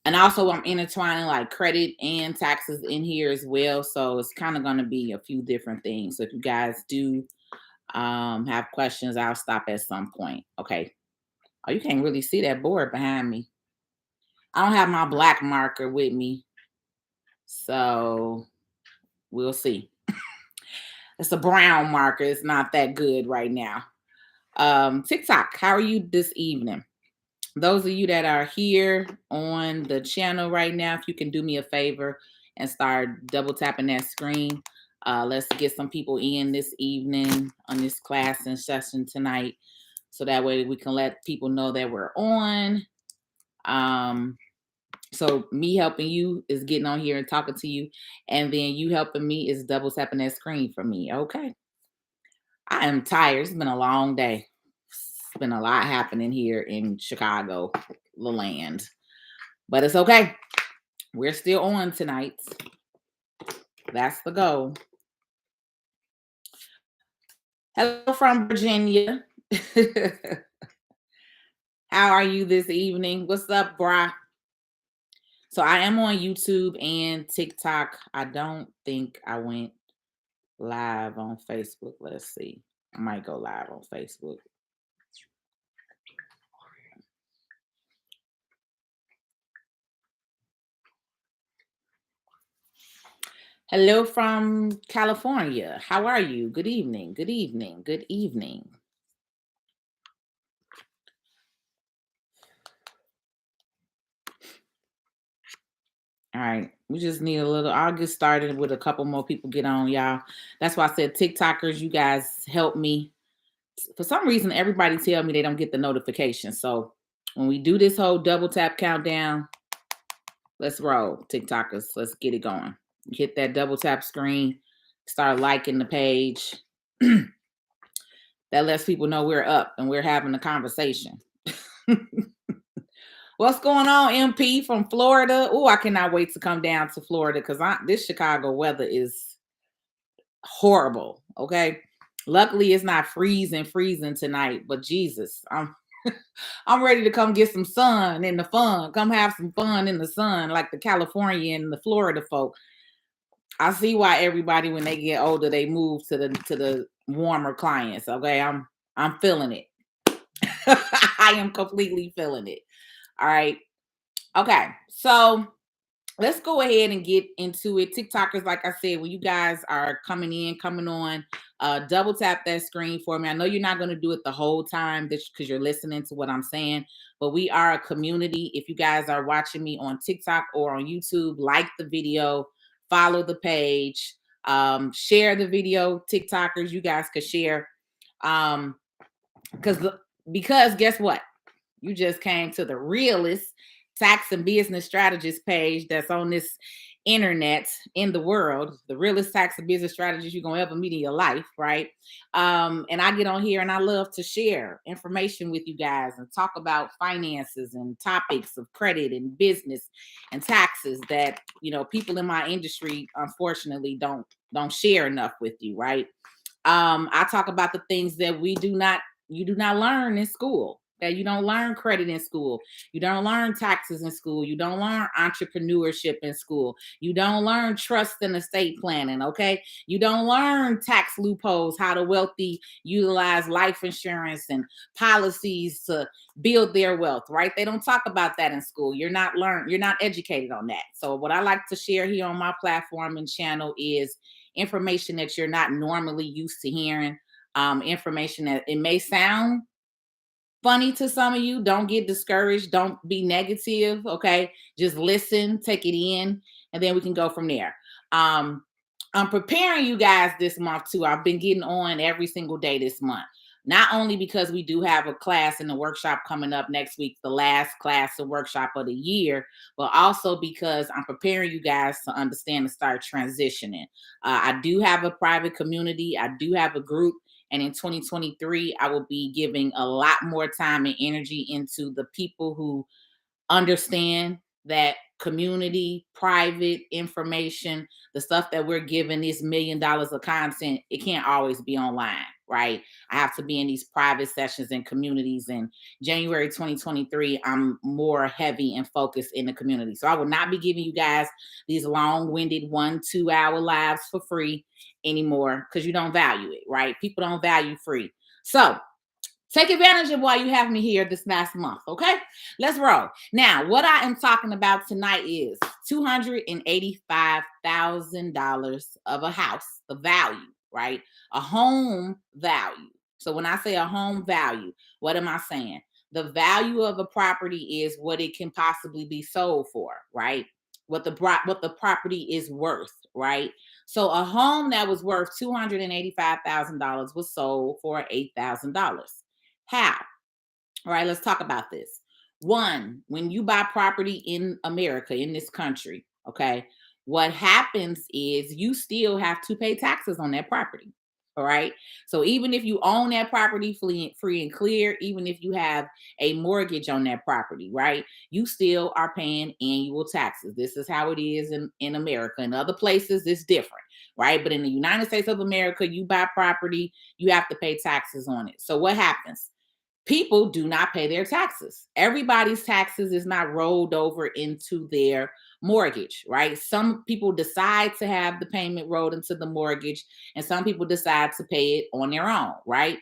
And also I'm intertwining like credit and taxes in here as well. So it's kind of going to be a few different things. So if you guys do have questions, I'll stop at some point. Okay. Oh, you can't really see that board behind me. I don't have my black marker with me. So we'll see. It's a brown marker. It's not that good right now. TikTok, how are you this evening? Those of you that are here on the channel right now, if you can do me a favor and start double tapping that screen. Let's get some people in this evening on this class and session tonight. So that way we can let people know that we're on. So me helping you is getting on here and talking to you. And then you helping me is double tapping that screen for me. Okay. I am tired. It's been a long day. It's been a lot happening here in Chicago, the land. But it's okay. We're still on tonight. That's the goal. Hello from Virginia. How are you this evening? What's up, brah? So I am on YouTube and TikTok. I don't think I went live on Facebook. Let's see. I might go live on Facebook. Hello from California. How are you? Good evening. Good evening. Good evening. All right. We just need a little. I'll get started with a couple more people get on, y'all. That's why I said TikTokers, you guys help me. For some reason, everybody tell me they don't get the notification. So when we do this whole double tap countdown, let's roll, TikTokers. Let's get it going. Hit that double tap screen. Start liking the page. That lets people know we're up and we're having a conversation. What's going on, MP from Florida? Oh, I cannot wait to come down to Florida because this Chicago weather is horrible. Okay. Luckily, it's not freezing tonight, but Jesus, I'm ready to come get some sun in the fun. Come have some fun in the sun, like the California and the Florida folk. I see why everybody, when they get older, they move to the warmer climates. Okay, I'm feeling it. I am completely feeling it. All right. Okay. So let's go ahead and get into it. TikTokers, like I said, when you guys are coming on, double tap that screen for me. I know you're not going to do it the whole time because you're listening to what I'm saying, but we are a community. If you guys are watching me on TikTok or on YouTube, like the video, follow the page, share the video. TikTokers, you guys could share. Because guess what? You just came to the realest tax and business strategist page that's on this internet in the world, the realest tax and business strategist you're gonna ever meet in your life, right? And I get on here and I love to share information with you guys and talk about finances and topics of credit and business and taxes that people in my industry unfortunately don't share enough with you, right? I talk about the things that you do not learn in school. That you don't learn credit in school. You don't learn taxes in school. You don't learn entrepreneurship in school. You don't learn trust and estate planning, okay? You don't learn tax loopholes, how the wealthy utilize life insurance and policies to build their wealth, right? They don't talk about that in school. You're not educated on that. So what I like to share here on my platform and channel is information that you're not normally used to hearing, information that it may sound funny to some of you. Don't get discouraged. Don't be negative. Okay. Just listen, take it in, and then we can go from there. I'm preparing you guys this month too. I've been getting on every single day this month. Not only because we do have a class and a workshop coming up next week, the last class and workshop of the year, but also because I'm preparing you guys to understand and start transitioning. I do have a private community. I do have a group. And in 2023, I will be giving a lot more time and energy into the people who understand that community, private information, the stuff that we're giving, this $1 million of content, it can't always be online, right? I have to be in these private sessions and communities. And January 2023, I'm more heavy and focused in the community. So I will not be giving you guys these long-winded 1-2 hour lives for free anymore because you don't value it, right? People don't value free. So take advantage of why you have me here this last month, okay? Let's roll. Now, what I am talking about tonight is $285,000 of a house, the value, right? A home value. So when I say a home value, what am I saying? The value of a property is what it can possibly be sold for, right? What the property is worth, right? So a home that was worth $285,000 was sold for $8,000. How? All right, let's talk about this. One, when you buy property in America, in this country, okay, what happens is you still have to pay taxes on that property. All right. So even if you own that property free and clear, even if you have a mortgage on that property, right, you still are paying annual taxes. This is how it is in America. In other places, it's different, right? But in the United States of America, you buy property, you have to pay taxes on it. So what happens? People do not pay their taxes. Everybody's taxes is not rolled over into their mortgage, right? Some people decide to have the payment rolled into the mortgage, and some people decide to pay it on their own, right?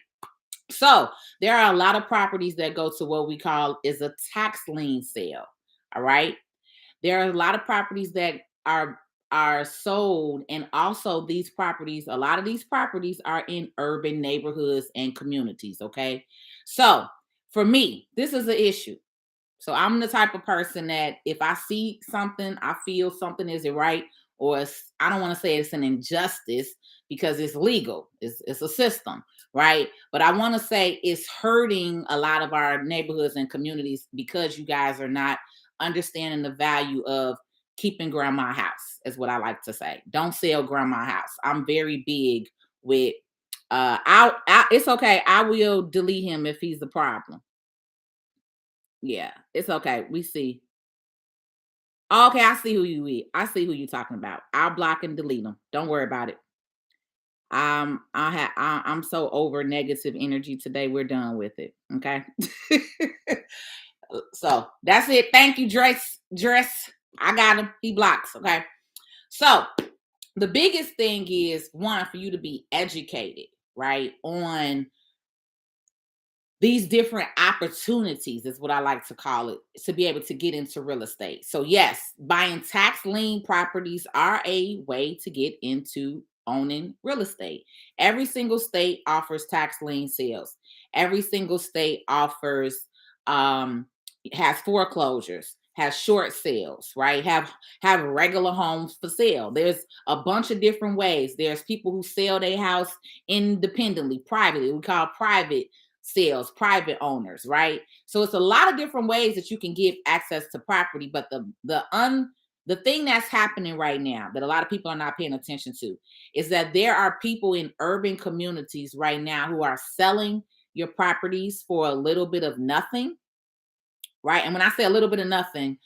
So there are a lot of properties that go to what we call is a tax lien sale. All right. There are a lot of properties that are sold, and also these properties, a lot of these properties are in urban neighborhoods and communities. Okay. So for me, this is an issue. So I'm the type of person that if I see something, I feel something isn't right, or I don't want to say it's an injustice because it's legal, it's a system, right? But I want to say it's hurting a lot of our neighborhoods and communities because you guys are not understanding the value of keeping grandma house, is what I like to say. Don't sell grandma house. I'm very big with it's okay. I will delete him if he's the problem. Yeah, it's okay. We see. Okay, I see who you is. I see who you talking about. I'll block and delete them. Don't worry about it. I'm so over negative energy today. We're done with it. Okay. So that's it. Thank you, Dress. I got him. He blocks. Okay. So the biggest thing is one for you to be educated, right, on these different opportunities is what I like to call it, to be able to get into real estate. So yes, buying tax lien properties are a way to get into owning real estate. Every single state offers tax lien sales. Every single state offers has foreclosures, has short sales, right? Have regular homes for sale. There's a bunch of different ways. There's people who sell their house independently, privately. We call private sales, private owners, right? So it's a lot of different ways that you can give access to property, but the thing that's happening right now that a lot of people are not paying attention to is that there are people in urban communities right now who are selling your properties for a little bit of nothing, right? And when I say a little bit of nothing,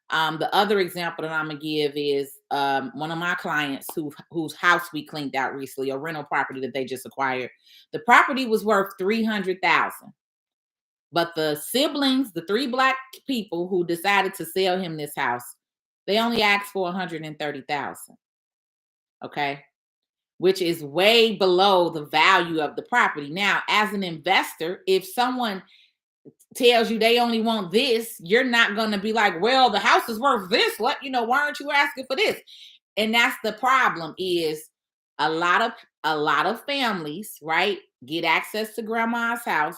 the other example that I'm gonna give is one of my clients whose house we cleaned out recently, a rental property that they just acquired. The property was worth 300,000, but the siblings, the three black people who decided to sell him this house, they only asked for 130,000. Okay, which is way below the value of the property. Now, as an investor, if someone tells you they only want this, you're not going to be like, well, the house is worth this. Why aren't you asking for this? And that's the problem is a lot of families, right, get access to grandma's house,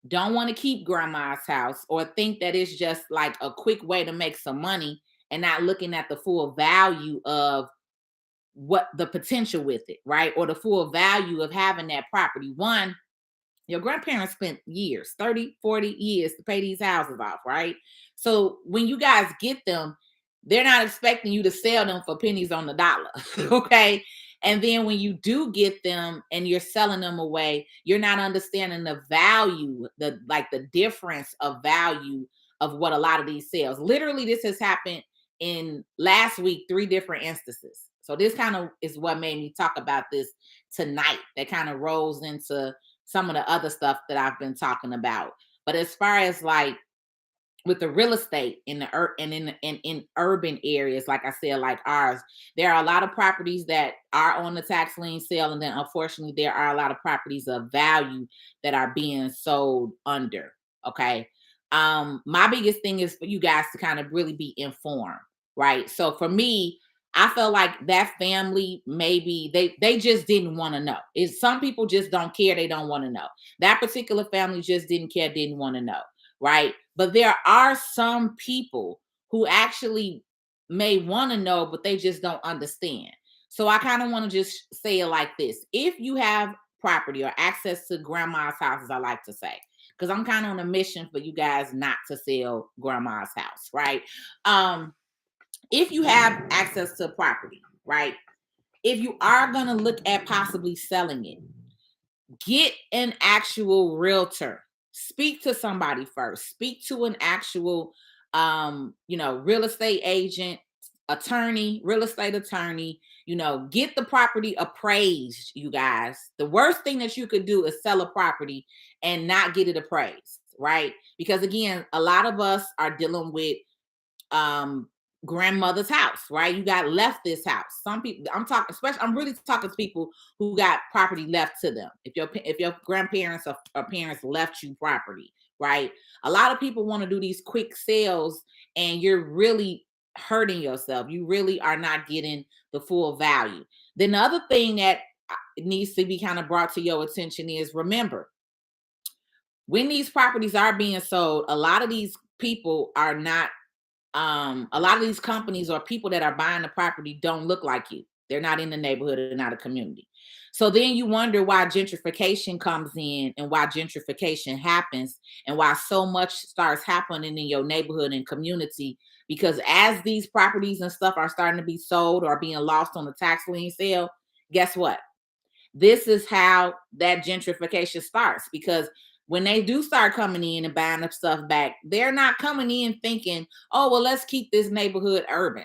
don't want to keep grandma's house, or think that it's just like a quick way to make some money and not looking at the full value of what the potential with it, right? Or the full value of having that property. One, your grandparents spent years, 30, 40 years to pay these houses off, right? So when you guys get them, they're not expecting you to sell them for pennies on the dollar, okay? And then when you do get them and you're selling them away, you're not understanding the value, the difference of value of what a lot of these sales. Literally, this has happened in last week, 3 different instances. So this kind of is what made me talk about this tonight. That kind of rolls into some of the other stuff that I've been talking about. But as far as like with the real estate in the and in urban areas, like I said, like ours, there are a lot of properties that are on the tax lien sale, and then unfortunately, there are a lot of properties of value that are being sold under. Okay, my biggest thing is for you guys to kind of really be informed, right? So for me, I felt like that family maybe they just didn't want to know. Is some people just don't care, they don't want to know. That particular family just didn't care, didn't want to know, right? But there are some people who actually may want to know, but they just don't understand. So I kind of want to just say it like this. If you have property or access to grandma's house, as I like to say, because I'm kind of on a mission for you guys not to sell grandma's house, right? Um, if you have access to property, right? If you are going to look at possibly selling it, get an actual realtor. Speak to somebody first. Speak to an actual real estate agent, attorney, real estate attorney. Get the property appraised, you guys. The worst thing that you could do is sell a property and not get it appraised, right? Because again, a lot of us are dealing with um grandmother's house, right? You got left this house. Some people, I'm talking, especially, I'm really talking to people who got property left to them. If your grandparents or parents left you property, right? A lot of people want to do these quick sales, and you're really hurting yourself. You really are not getting the full value. Then the other thing that needs to be kind of brought to your attention is, remember, when these properties are being sold, a lot of these people are not a lot of these companies or people that are buying the property don't look like you. They're not in the neighborhood or not a community. So then you wonder why gentrification comes in and why gentrification happens and why so much starts happening in your neighborhood and community. Because as these properties and stuff are starting to be sold or being lost on the tax lien sale, guess what? This is how that gentrification starts, because when they do start coming in and buying up stuff back, they're not coming in thinking, oh, well, let's keep this neighborhood urban.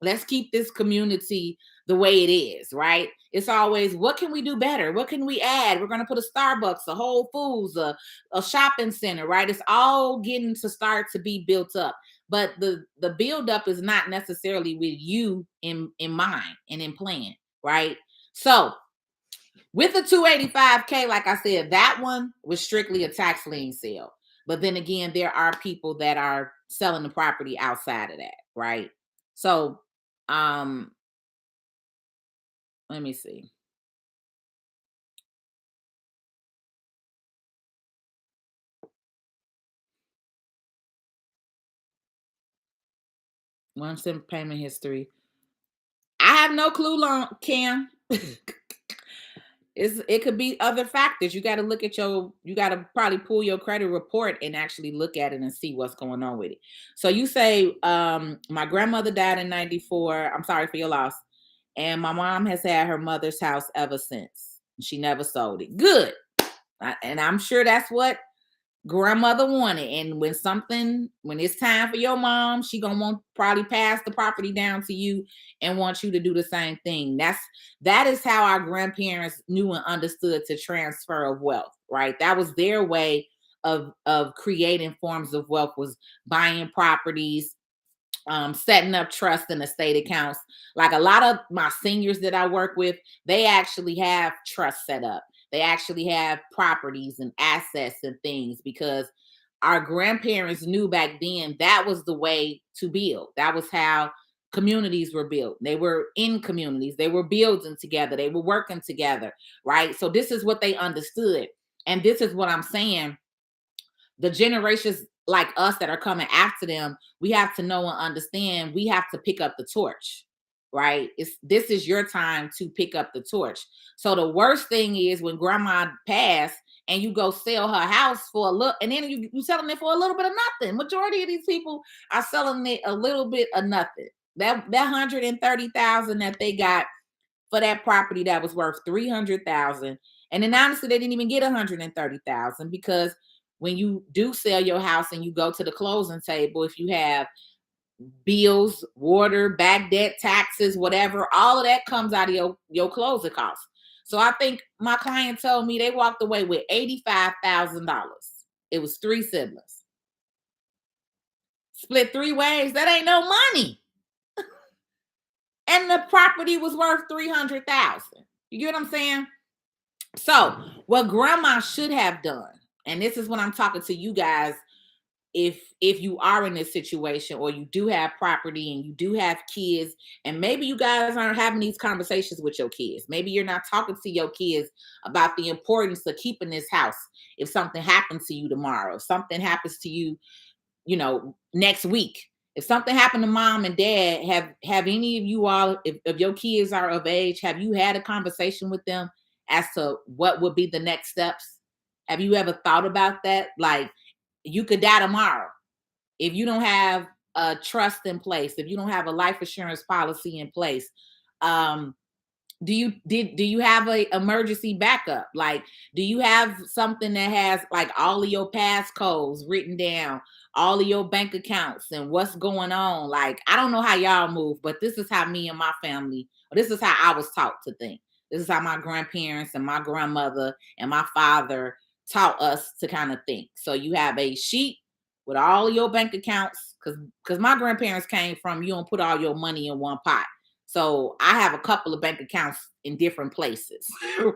Let's keep this community the way it is, right? It's always, what can we do better? What can we add? We're going to put a Starbucks, a Whole Foods, a shopping center, right? It's all getting to start to be built up. But the build up is not necessarily with you in mind and in plan, right? So with the 285K, like I said, that one was strictly a tax lien sale. But then again, there are people that are selling the property outside of that, right? So, um, let me see. Once in payment history. I have no clue, long Cam. It could be other factors. You got to look at you got to probably pull your credit report and actually look at it and see what's going on with it. So you say, my grandmother died in 94. I'm sorry for your loss. And my mom has had her mother's house ever since. She never sold it. Good. And I'm sure that's what grandmother wanted. And when it's time for your mom, she gonna want probably pass the property down to you and want you to do the same thing. That is how our grandparents knew and understood to transfer of wealth, right? That was their way of creating forms of wealth, was buying properties, setting up trust and estate accounts. Like a lot of my seniors that I work with, they actually have trust set up. They actually have properties and assets and things, because our grandparents knew back then that was the way to build. That was how communities were built. They were in communities, they were building together, they were working together, right? So this is what they understood. And this is what I'm saying, the generations like us that are coming after them, we have to know and understand, we have to pick up the torch, right? This is your time to pick up the torch. So the worst thing is when grandma passed and you go sell her house for a little, and then you selling it for a little bit of nothing. Majority of these people are selling it a little bit of nothing. That 130,000 that they got for that property that was worth 300,000. And then honestly, they didn't even get 130,000, because when you do sell your house and you go to the closing table, if you have bills, water, back debt, taxes, whatever, all of that comes out of your closing costs. So I think my client told me they walked away with $85,000. It was three siblings. Split three ways, that ain't no money. And the property was worth 300,000. You get what I'm saying? So, what grandma should have done, and this is when I'm talking to you guys, if you are in this situation or you do have property and you do have kids, and maybe you guys aren't having these conversations with your kids, maybe you're not talking to your kids about the importance of keeping this house. If something happens to you tomorrow, if something happens to you, next week, if something happened to mom and dad, have any of you all, if your kids are of age, have you had a conversation with them as to what would be the next steps? Have you ever thought about that? Like, you could die tomorrow if you don't have a trust in place, if you don't have a life insurance policy in place. um do you have a emergency backup? Like, do you have something that has like all of your passcodes written down, all of your bank accounts and what's going on? Like, I don't know how y'all move, but this is how me and my family, or this is how I was taught to think. This is how my grandparents and my grandmother and my father taught us to kind of think. So you have a sheet with all of your bank accounts, because my grandparents came from, you don't put all your money in one pot. So I have a couple of bank accounts in different places,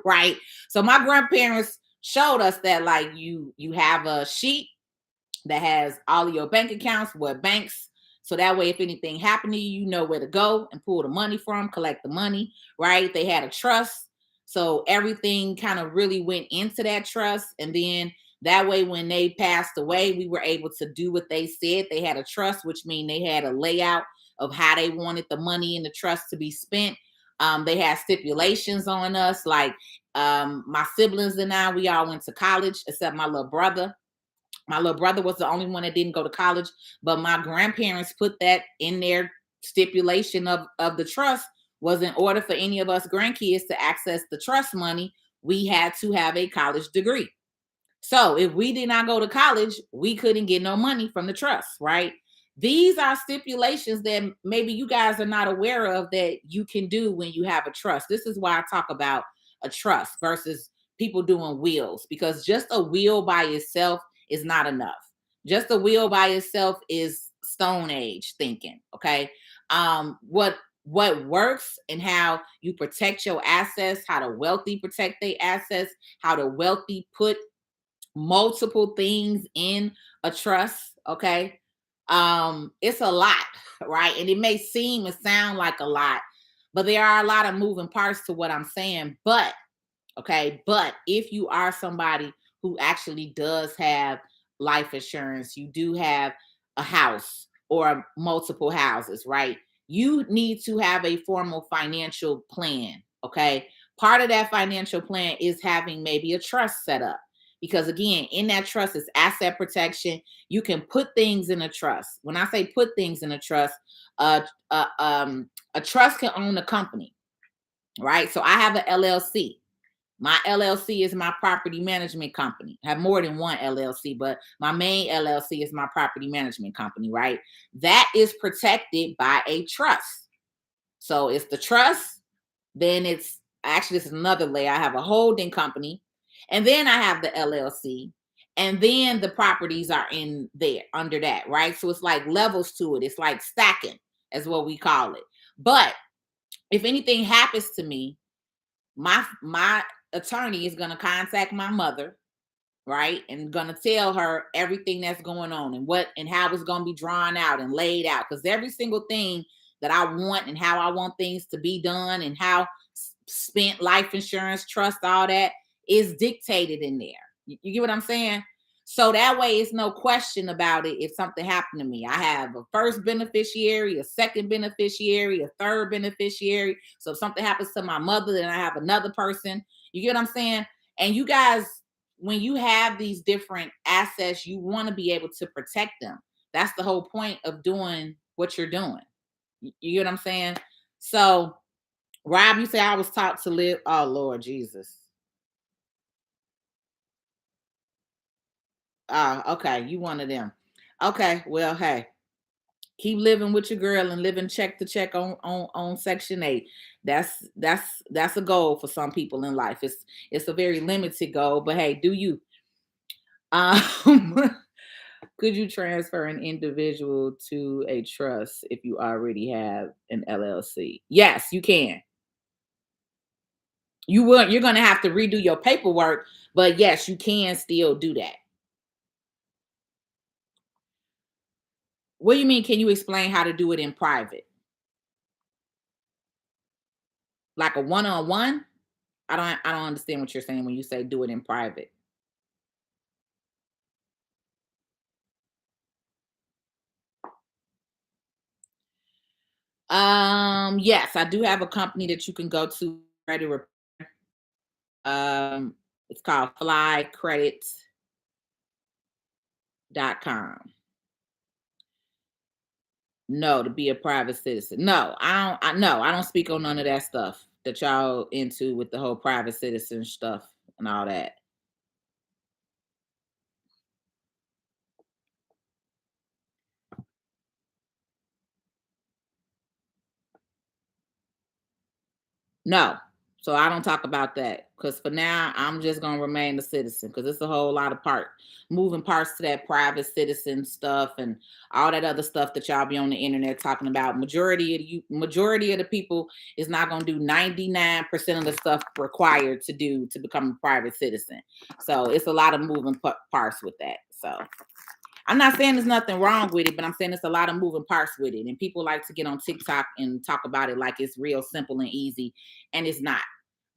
right? So my grandparents showed us that, like, you have a sheet that has all of your bank accounts, what banks, so that way if anything happened to you, you know where to go and pull the money from, collect the money, right? They had a trust, so everything kind of really went into that trust, and then that way when they passed away, we were able to do what they said. They had a trust, which means they had a layout of how they wanted the money in the trust to be spent. They had stipulations on us, like, my siblings and I, we all went to college except my little brother. My little brother was the only one that didn't go to college, but my grandparents put that in their stipulation of the trust, was in order for any of us grandkids to access the trust money, we had to have a college degree. So if we did not go to college, we couldn't get no money from the trust, right? These are stipulations that maybe you guys are not aware of that you can do when you have a trust. This is why I talk about a trust versus people doing wills, because just a will by itself is not enough. Just a will by itself is Stone Age thinking, okay? What works and how you protect your assets, how the wealthy protect their assets, how the wealthy put multiple things in a trust, okay? It's a lot, right? And it may seem and sound like a lot, but there are a lot of moving parts to what I'm saying. But okay, but if you are somebody who actually does have life insurance, you do have a house or multiple houses, right? You need to have a formal financial plan, okay? Part of that financial plan is having maybe a trust set up. Because again, in that trust is asset protection. You can put things in a trust. When I say put things in a trust, uh, uh, a trust can own a company, right? So I have an LLC. My LLC is my property management company. I have more than one LLC, but my main LLC is my property management company, right? That is protected by a trust. So it's the trust, then it's actually it's another layer. I have a holding company, and then I have the LLC, and then the properties are in there under that, right? So it's like levels to it. It's like stacking, is what we call it. But if anything happens to me, my attorney is going to contact my mother, right, and going to tell her everything that's going on and what and how it's going to be drawn out and laid out, because every single thing that I want and how I want things to be done and how spent life insurance, trust, all that is dictated in there. You get what I'm saying? So that way it's no question about it. If something happened to me, I have a first beneficiary, a second beneficiary, a third beneficiary. So if something happens to my mother, then I have another person. You get what I'm saying? And you guys, when you have these different assets, you want to be able to protect them. That's the whole point of doing what you're doing. You get what I'm saying? So, Rob, you say I was taught to live. Oh, Lord Jesus. Okay. You one of them. Okay. Well, hey, Keep living with your girl and living check to check on Section 8. That's a goal for some people in life. It's a very limited goal, but hey, do you? Um, could you transfer an individual to a trust if you already have an LLC? Yes, you can. You're gonna have to redo your paperwork, but yes, you can still do that. What do you mean? Can you explain how to do it in private? Like a one-on-one? I don't understand what you're saying when you say do it in private. Yes, I do have a company that you can go to credit it's called flycredits.com. No, to be a private citizen. No, I don't speak on none of that stuff that y'all into with the whole private citizen stuff and all that. No. So I don't talk about that because for now I'm just gonna remain a citizen because it's a whole lot of moving parts to that private citizen stuff and all that other stuff that y'all be on the internet talking about. Majority of the people is not gonna do 99% of the stuff required to do to become a private citizen. So it's a lot of moving parts with that. So I'm not saying there's nothing wrong with it, but I'm saying there's a lot of moving parts with it. And people like to get on TikTok and talk about it like it's real simple and easy, and it's not.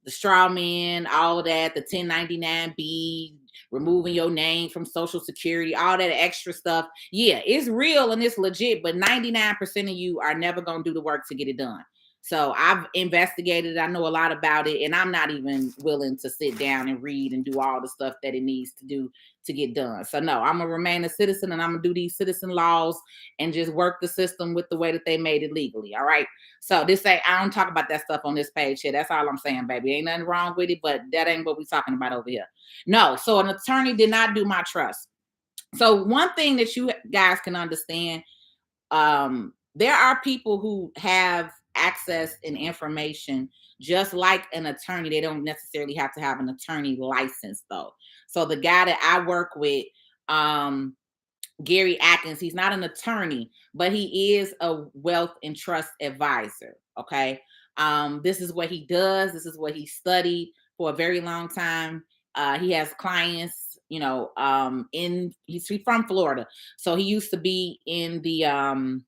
The straw man, all of that, the 1099B, removing your name from Social Security, all that extra stuff. Yeah, it's real and it's legit, but 99% of you are never going to do the work to get it done. So I've investigated, I know a lot about it, and I'm not even willing to sit down and read and do all the stuff that it needs to do to get done. So no, I'm gonna remain a citizen and I'm gonna do these citizen laws and just work the system with the way that they made it legally. All right. So this say I don't talk about that stuff on this page here. That's all I'm saying, baby. Ain't nothing wrong with it, but that ain't what we're talking about over here. No, so an attorney did not do my trust. So one thing that you guys can understand, there are people who have access and information just like an attorney. They don't necessarily have to have an attorney license though. So the guy that I work with, um, Gary Atkins, he's not an attorney, but he is a wealth and trust advisor. Okay. This is what he does, this is what he studied for a very long time. He has clients, he's from Florida. So he used to be in the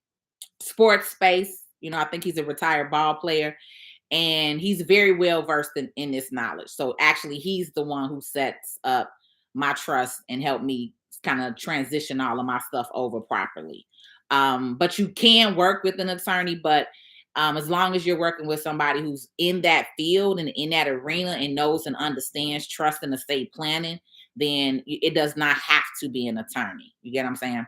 sports space. I think he's a retired ball player and he's very well versed in this knowledge. So actually, he's the one who sets up my trust and helped me kind of transition all of my stuff over properly. But you can work with an attorney, but as long as you're working with somebody who's in that field and in that arena and knows and understands trust and estate planning, then it does not have to be an attorney. You get what I'm saying?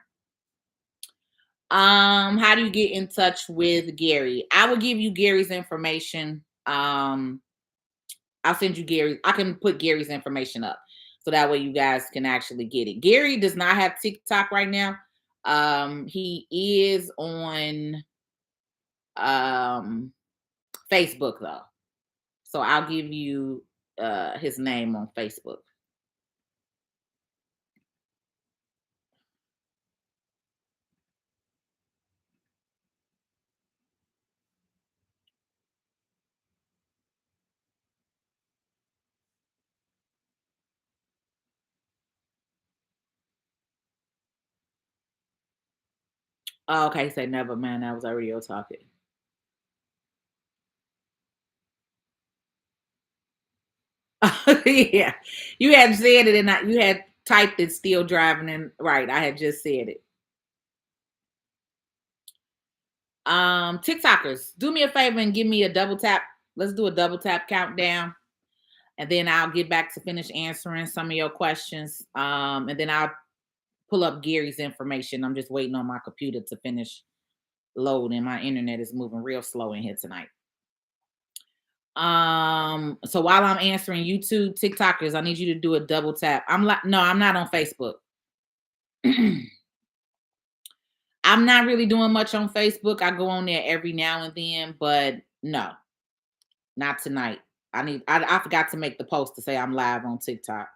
How do you get in touch with Gary? I will give you Gary's information. I'll send you Gary. I can put Gary's information up so that way you guys can actually get it. Gary does not have TikTok right now. He is on um Facebook though. So I'll give you his name on Facebook. Oh, okay, say never man, that was already your topic. Yeah. You had said it and you had typed it still driving in right. I had just said it. TikTokers, do me a favor and give me a double tap. Let's do a double tap countdown. And then I'll get back to finish answering some of your questions. And then I'll pull up Gary's information. I'm just waiting on my computer to finish loading. My internet is moving real slow in here tonight. So while I'm answering YouTube TikTokers, I need you to do a double tap. No, I'm not on Facebook. I'm not really doing much on Facebook. I go on there every now and then, but no, not tonight. I forgot to make the post to say I'm live on TikTok.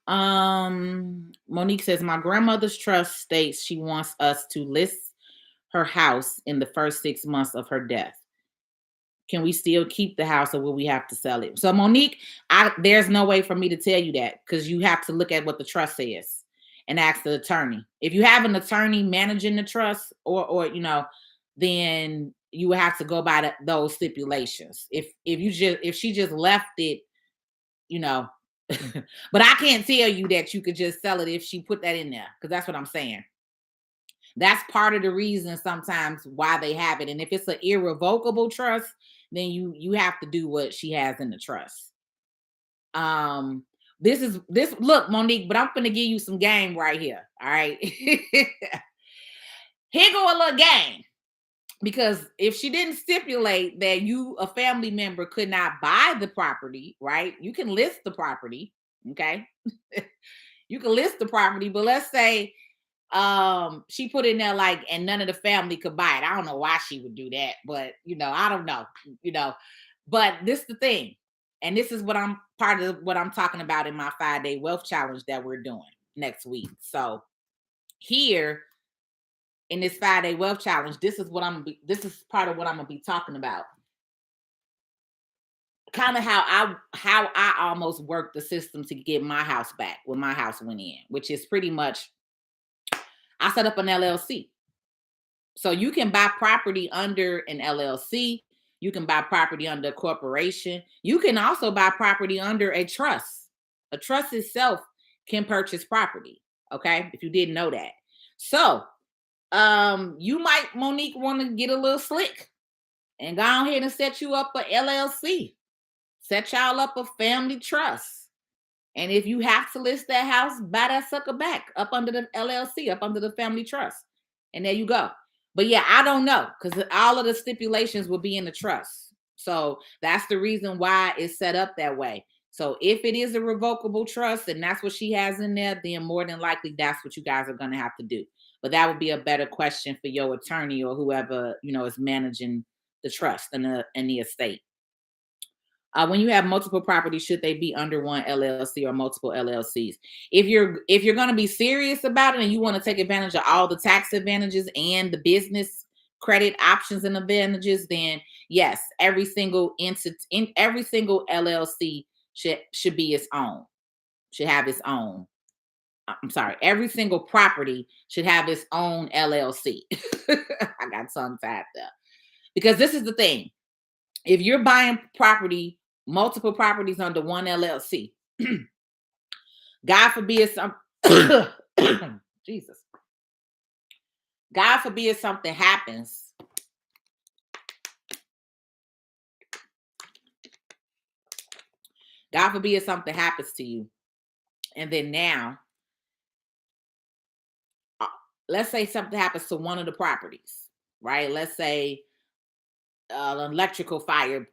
Monique says my grandmother's trust states she wants us to list her house in the first 6 months of her death. Can we still keep the house or will we have to sell it? So Monique, there's no way for me to tell you that because you have to look at what the trust says and ask the attorney. If you have an attorney managing the trust or then you would have to go by those stipulations. If she just left it, you know, but I can't tell you that you could just sell it if she put that in there because that's what I'm saying. That's part of the reason sometimes why they have it. And if it's an irrevocable trust, then you have to do what she has in the trust. This look, Monique, but I'm gonna give you some game right here. All right. Here go a little game. Because if she didn't stipulate that you, a family member, could not buy the property, right? You can list the property, okay? You can list the property, but let's say she put in there like and none of the family could buy it. I don't know why she would do that, but I don't know, but this is the thing, and this is what I'm part of what I'm talking about in my 5-day wealth challenge that we're doing next week. So here in this 5-day wealth challenge, this is part of what I'm gonna be talking about. Kind of how I almost worked the system to get my house back when my house went in, which is pretty much I set up an LLC. So you can buy property under an LLC. You can buy property under a corporation. You can also buy property under a trust. A trust itself can purchase property. Okay. If you didn't know that. So you might, Monique, want to get a little slick and go ahead and set you up a LLC. Set y'all up a family trust. And if you have to list that house, buy that sucker back up under the LLC, up under the family trust. And there you go. But yeah, I don't know because all of the stipulations will be in the trust. So that's the reason why it's set up that way. So if it is a revocable trust and that's what she has in there, then more than likely that's what you guys are going to have to do. But that would be a better question for your attorney or whoever, is managing the trust and the estate. When you have multiple properties, should they be under one LLC or multiple LLCs? If you're going to be serious about it and you want to take advantage of all the tax advantages and the business credit options and advantages, then yes, every single LLC should be its own. Should have its own. I'm sorry, every single property should have its own LLC. I got tongue tied there. Because this is the thing. If you're buying multiple properties under one LLC, God forbid Jesus. God forbid something happens. God forbid something happens to you. And then now, let's say something happens to one of the properties, right? Let's say an electrical fire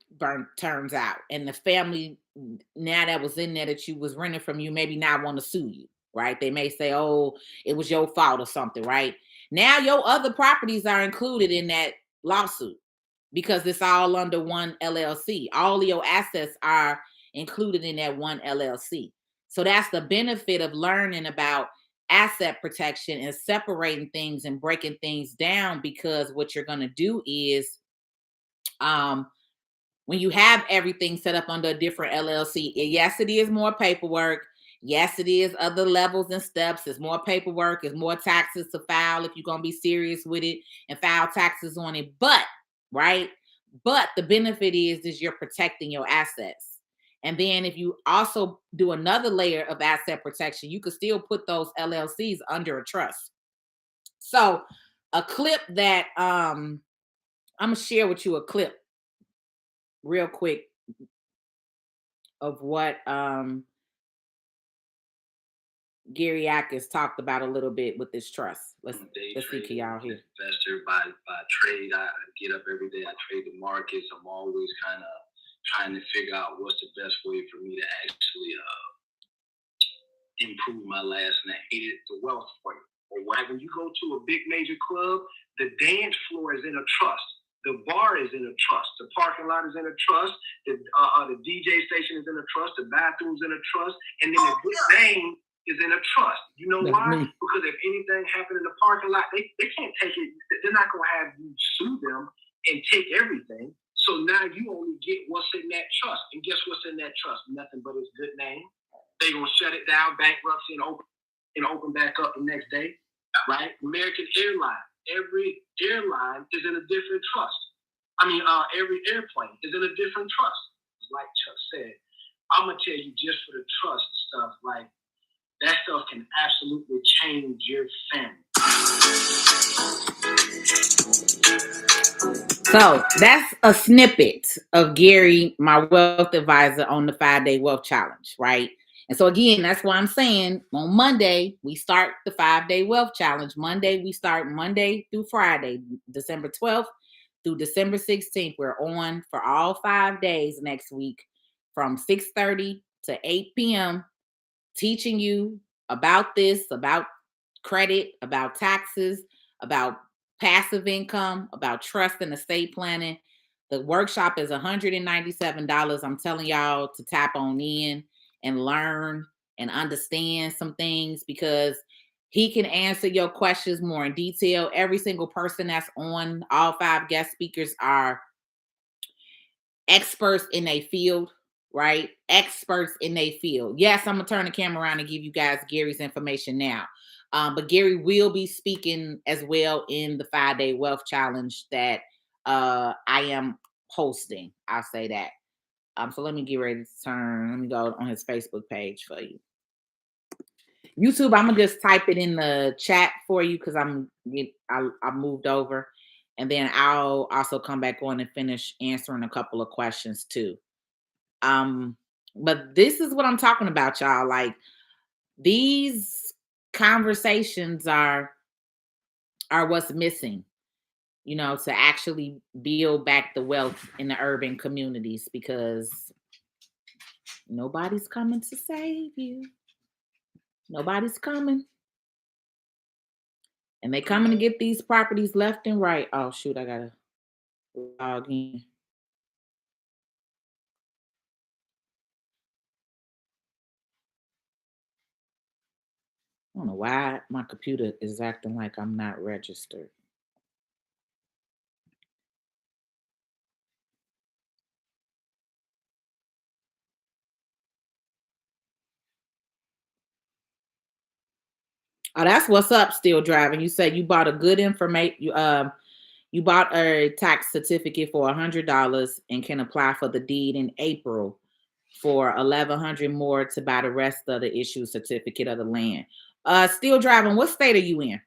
turns out and the family now that was in there that you was renting from you maybe not want to sue you, right? They may say, oh, it was your fault or something, right? Now your other properties are included in that lawsuit because it's all under one LLC. All of your assets are included in that one LLC. So that's the benefit of learning about asset protection and separating things and breaking things down, because what you're going to do is when you have everything set up under a different LLC, yes, it is more paperwork. Yes, it is other levels and steps. It's more paperwork. It's more taxes to file if you're going to be serious with it and file taxes on it. But the benefit is you're protecting your assets. And then if you also do another layer of asset protection, you could still put those LLCs under a trust. So a clip that I'm going to share with you a clip real quick of what Gary Atkins talked about a little bit with this trust. Let's see, can y'all hear? Investor by trade. I get up every day. I trade the markets. I'm always kind of trying to figure out what's the best way for me to actually improve my last name. It is the wealth for you. Or when you go to a big major club, the dance floor is in a trust. The bar is in a trust. The parking lot is in a trust. The DJ station is in a trust. The bathroom's in a trust. And then the good name is in a trust. You know why? Because if anything happened in the parking lot, they can't take it. They're not going to have you sue them and take everything. So now you only get what's in that trust. And guess what's in that trust? Nothing but his good name. They're going to shut it down, bankruptcy, and open back up the next day, right? American Airlines, every airline is in a different trust. Every airplane is in a different trust. Like Chuck said, I'm going to tell you just for the trust stuff, like that stuff can absolutely change your family. So that's a snippet of Gary, my wealth advisor, on the 5-day wealth challenge, right? And so again, that's why I'm saying on Monday, we start the 5-day wealth challenge. We start Monday through Friday, December 12th through December 16th. We're on for all 5 days next week from 6:30 to 8 p.m. teaching you about this, about credit, about taxes, about passive income, about trust and estate planning. The workshop is $197. I'm telling y'all to tap on in and learn and understand some things, because he can answer your questions more in detail. Every single person that's on, all 5 guest speakers are experts in a field, right? Experts in a field. Yes, I'm gonna turn the camera around and give you guys Gary's information now. But Gary will be speaking as well in the 5-day wealth challenge that I am hosting. I'll say that. So let me get ready to turn. Let me go on his Facebook page for you. YouTube, I'm gonna just type it in the chat for you because I moved over, and then I'll also come back on and finish answering a couple of questions too. But this is what I'm talking about, y'all. Like, these conversations are what's missing, to actually build back the wealth in the urban communities, because nobody's coming to save you. Nobody's coming. And they coming to get these properties left and right. Oh, shoot, I gotta log in. I don't know why my computer is acting like I'm not registered. Oh, that's what's up, still driving. You said you bought a good information. You bought a tax certificate for $100 and can apply for the deed in April for $1,100 more to buy the rest of the issued certificate of the land. Still driving. What state are you in?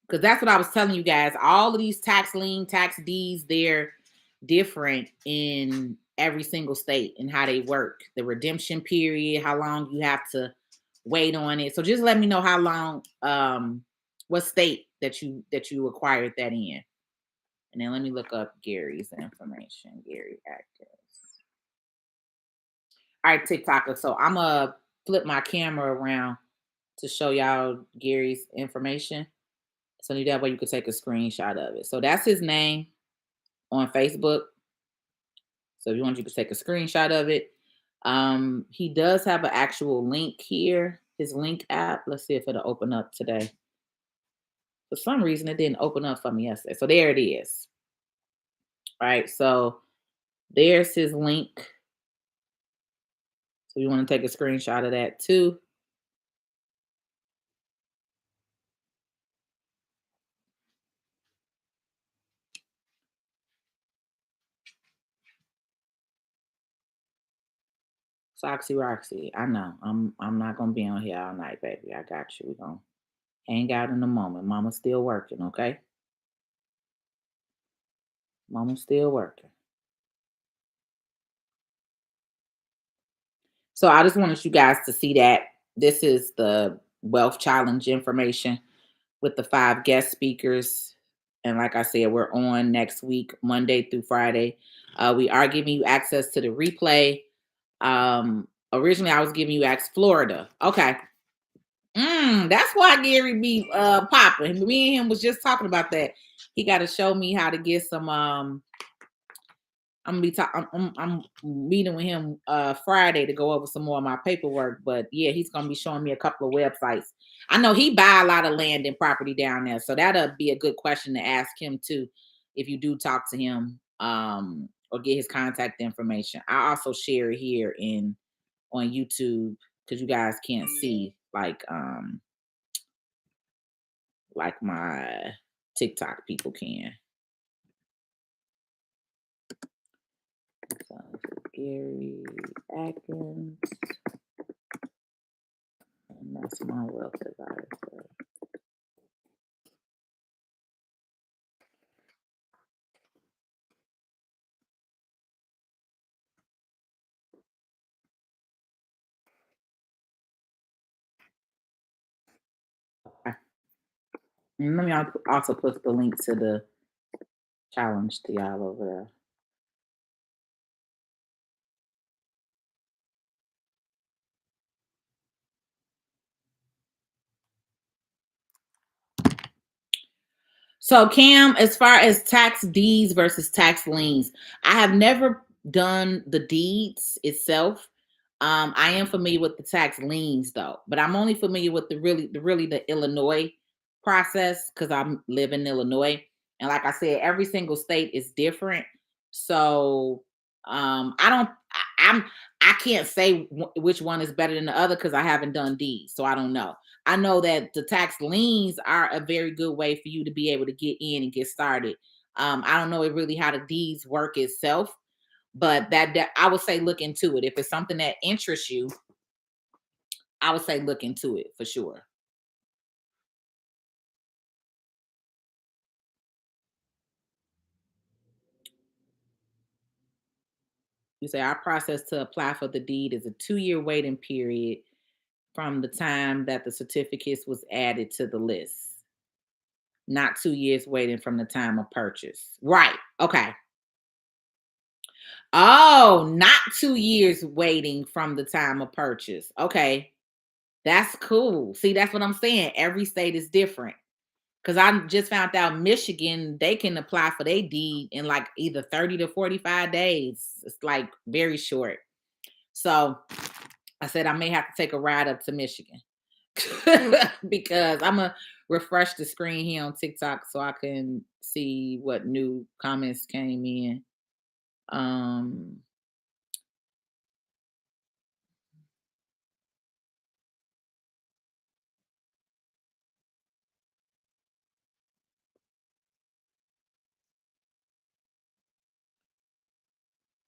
Because that's what I was telling you guys. All of these tax lien, tax deeds, they're different in every single state and how they work. The redemption period, how long you have to wait on it. So just let me know how long, what state that you acquired that in. And then let me look up Gary's information. Gary Actors. All right, TikToker. So I'm gonna flip my camera around to show y'all Gary's information. So that way you could take a screenshot of it. So that's his name on Facebook. So if you want, you could take a screenshot of it. He does have an actual link here, his link app. Let's see if it'll open up today. For some reason, it didn't open up for me yesterday. So there it is. All right, so there's his link. So you want to take a screenshot of that too. Soxy Roxy, I know. I'm not gonna be on here all night, baby. I got you. We're gonna hang out in a moment. Mama's still working, okay? Mama's still working. So I just wanted you guys to see that. This is the wealth challenge information with the 5 guest speakers. And like I said, we're on next week, Monday through Friday. We are giving you access to the replay. Originally, I was giving you Florida. Okay. That's why Gary be popping. Me and him was just talking about that. He got to show me how to get some. I'm gonna be talking. I'm meeting with him Friday to go over some more of my paperwork. But yeah, he's gonna be showing me a couple of websites. I know he buy a lot of land and property down there, so that'll be a good question to ask him too, if you do talk to him or get his contact information. I also share it here in on YouTube because you guys can't see like my TikTok people can. So Gary Atkins, and that's my wealth advisor. And let me also put the link to the challenge to y'all over there. So Cam, as far as tax deeds versus tax liens, I have never done the deeds itself. I am familiar with the tax liens though, but I'm only familiar with the Illinois process because I live in Illinois, and like I said, every single state is different. So I don't, I can't say which one is better than the other because I haven't done deeds, so I don't know. I know that the tax liens are a very good way for you to be able to get in and get started. I don't know really how the deeds work itself, but that I would say look into it. If it's something that interests you, I would say look into it for sure. You say our process to apply for the deed is a 2-year waiting period from the time that the certificates was added to the list, not 2 years waiting from the time of purchase. Right. Okay. Oh, not 2 years waiting from the time of purchase. Okay. That's cool. See, that's what I'm saying. Every state is different. Because I just found out Michigan, they can apply for their deed in like either 30 to 45 days. It's like very short. So I said I may have to take a ride up to Michigan because I'm going to refresh the screen here on TikTok so I can see what new comments came in.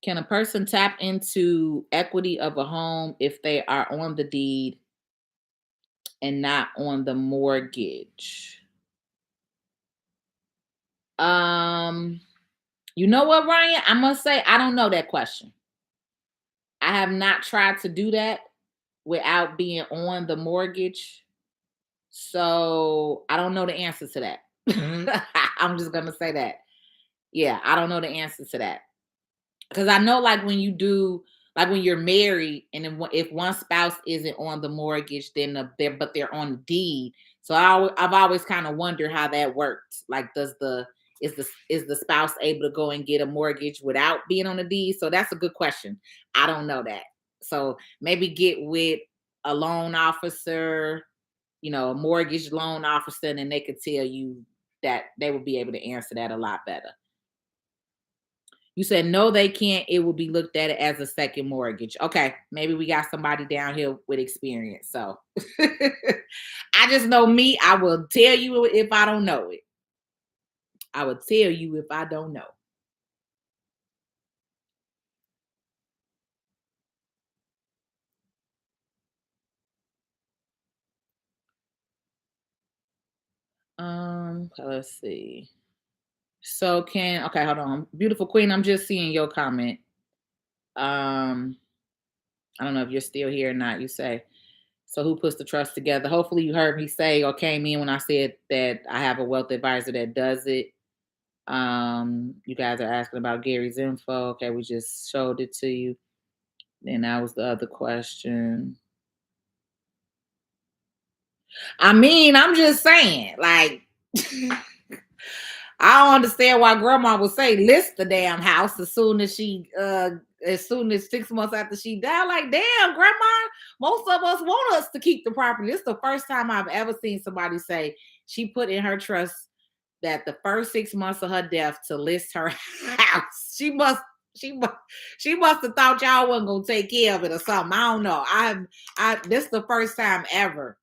Can a person tap into equity of a home if they are on the deed and not on the mortgage? You know what, Ryan? I must say I don't know that question. I have not tried to do that without being on the mortgage. So I don't know the answer to that. I'm just gonna say that. Yeah, I don't know the answer to that. Because I know like when you do like when you're married and then if one spouse isn't on the mortgage, then they're on the deed. So I've always kind of wondered how that works. Like, is the spouse able to go and get a mortgage without being on the deed? So that's a good question. I don't know that. So maybe get with a loan officer, a mortgage loan officer, and then they could tell you that they would be able to answer that a lot better. You said no, they can't. It will be looked at as a second mortgage. Okay, maybe we got somebody down here with experience. So I just know me. I will tell you if I don't know it. I will tell you if I don't know. Let's see. So okay, hold on. Beautiful Queen, I'm just seeing your comment. I don't know if you're still here or not. You say, so who puts the trust together? Hopefully you heard me say or came in when I said that I have a wealth advisor that does it. You guys are asking about Gary's info. Okay, we just showed it to you. Then that was the other question. I mean, I'm just saying, like, I don't understand why grandma would say list the damn house as soon as 6 months after she died. Like, damn, grandma, most of us want us to keep the property. This is the first time I've ever seen somebody say she put in her trust that the first 6 months of her death to list her house. She must she must have thought y'all wasn't gonna take care of it or something. I don't know. This is the first time ever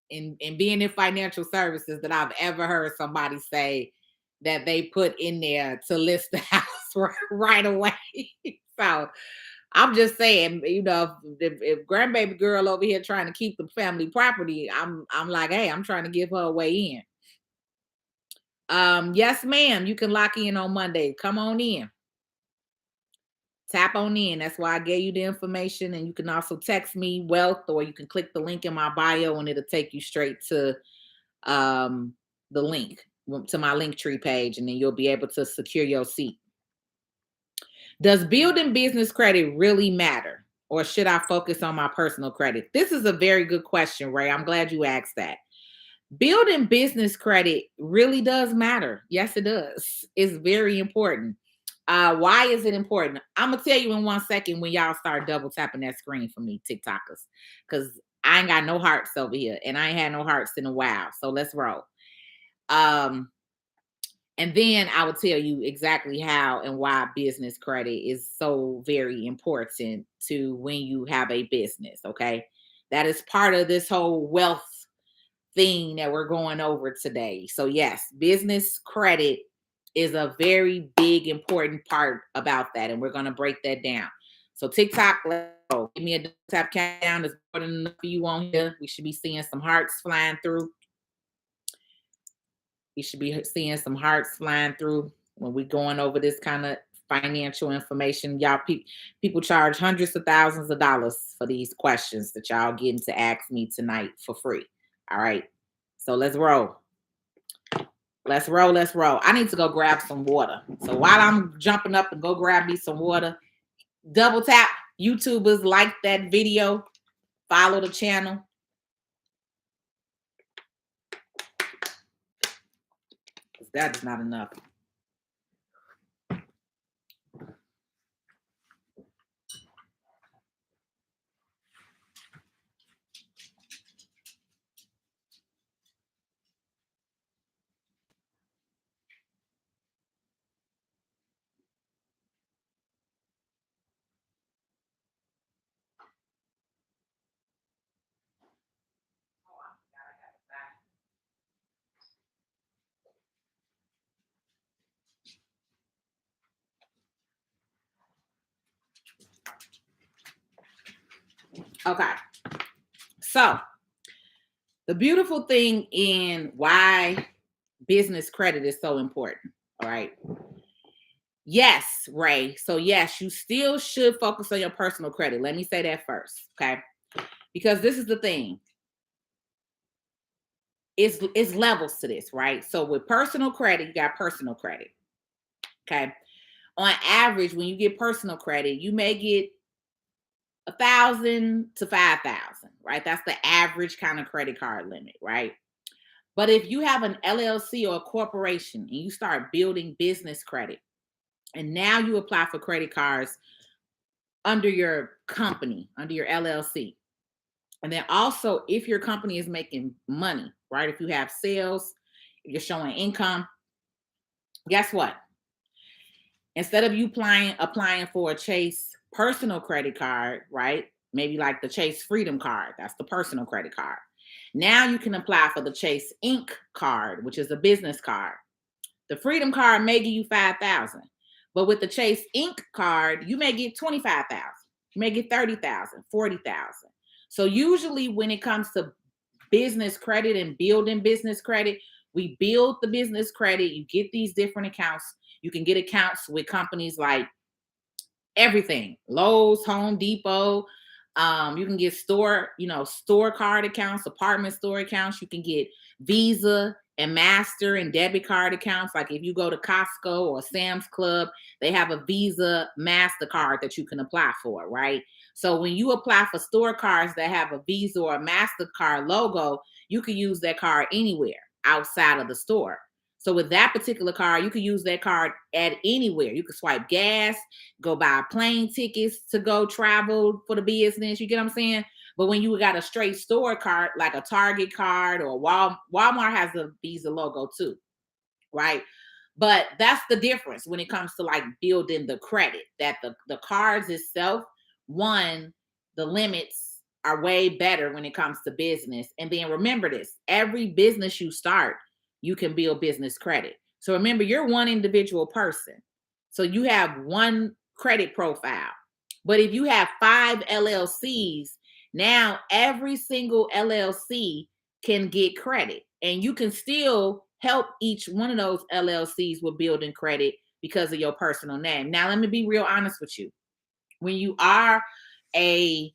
in being in financial services that I've ever heard somebody say that they put in there to list the house right away. So I'm just saying, if grandbaby girl over here trying to keep the family property, I'm like, hey, I'm trying to give her a way in. Yes, ma'am. You can lock in on Monday. Come on in. Tap on in. That's why I gave you the information. And you can also text me wealth, or you can click the link in my bio and it'll take you straight to the link to my Linktree page, and then you'll be able to secure your seat. Does building business credit really matter, or should I focus on my personal credit? This is a very good question, Ray. I'm glad you asked that. Building business credit really does matter. Yes, it does. It's very important. Why is it important? I'm gonna tell you in 1 second when y'all start double tapping that screen for me, TikTokers, because I ain't got no hearts over here, and I ain't had no hearts in a while. So let's roll. And then I will tell you exactly how and why business credit is so very important to when you have a business. Okay, that is part of this whole wealth thing that we're going over today. So yes, business credit is a very big important part about that, and we're going to break that down. So TikTok, let's go. Give me a tap countdown. There's more than enough for you on here. We should be seeing some hearts flying through. You should be seeing some hearts flying through when we're going over this kind of financial information. Y'all, people charge hundreds of thousands of dollars for these questions that y'all getting to ask me tonight for free. All right. So let's roll. Let's roll. Let's roll. I need to go grab some water. So while I'm jumping up and go grab me some water, double tap. YouTubers, like that video. Follow the channel. That is not enough. Okay. So the beautiful thing in why business credit is so important. All right. Yes, Ray. So yes, you still should focus on your personal credit. Let me say that first. Okay. Because this is the thing. It's levels to this, right? So with personal credit, you got personal credit. Okay. On average, when you get personal credit, you may get 1,000 to 5,000, right? That's the average kind of credit card limit, right? But if you have an LLC or a corporation and you start building business credit, and now you apply for credit cards under your company, under your LLC. And then also, if your company is making money, right? If you have sales, if you're showing income, guess what? Instead of you applying for a Chase personal credit card, right? Maybe like the Chase Freedom card, that's the personal credit card. Now you can apply for the Chase Inc. card, which is a business card. The Freedom card may give you 5,000, but with the Chase Inc. card, you may get 25,000. You may get 30,000, 40,000. So usually when it comes to business credit and building business credit, we build the business credit. You get these different accounts. You can get accounts with companies like everything, Lowe's, Home Depot. You can get store card accounts, apartment store accounts. You can get Visa, and master and debit card accounts. Like if you go to Costco or Sam's Club, they have a Visa MasterCard that you can apply for, right? So when you apply for store cards that have a Visa or a MasterCard logo, you can use that card anywhere outside of the store. So with that particular card, you can use that card at anywhere. You can swipe gas, go buy plane tickets to go travel for the business. You get what I'm saying? But when you got a straight store card, like a Target card or Walmart has a Visa logo too, right? But that's the difference when it comes to like building the credit, that the cards itself, one, the limits are way better when it comes to business. And then remember this, every business you start, you can build business credit. So remember, you're one individual person. So you have one credit profile. But if you have 5 LLCs, now every single LLC can get credit. And you can still help each one of those LLCs with building credit because of your personal name. Now, let me be real honest with you. When you are a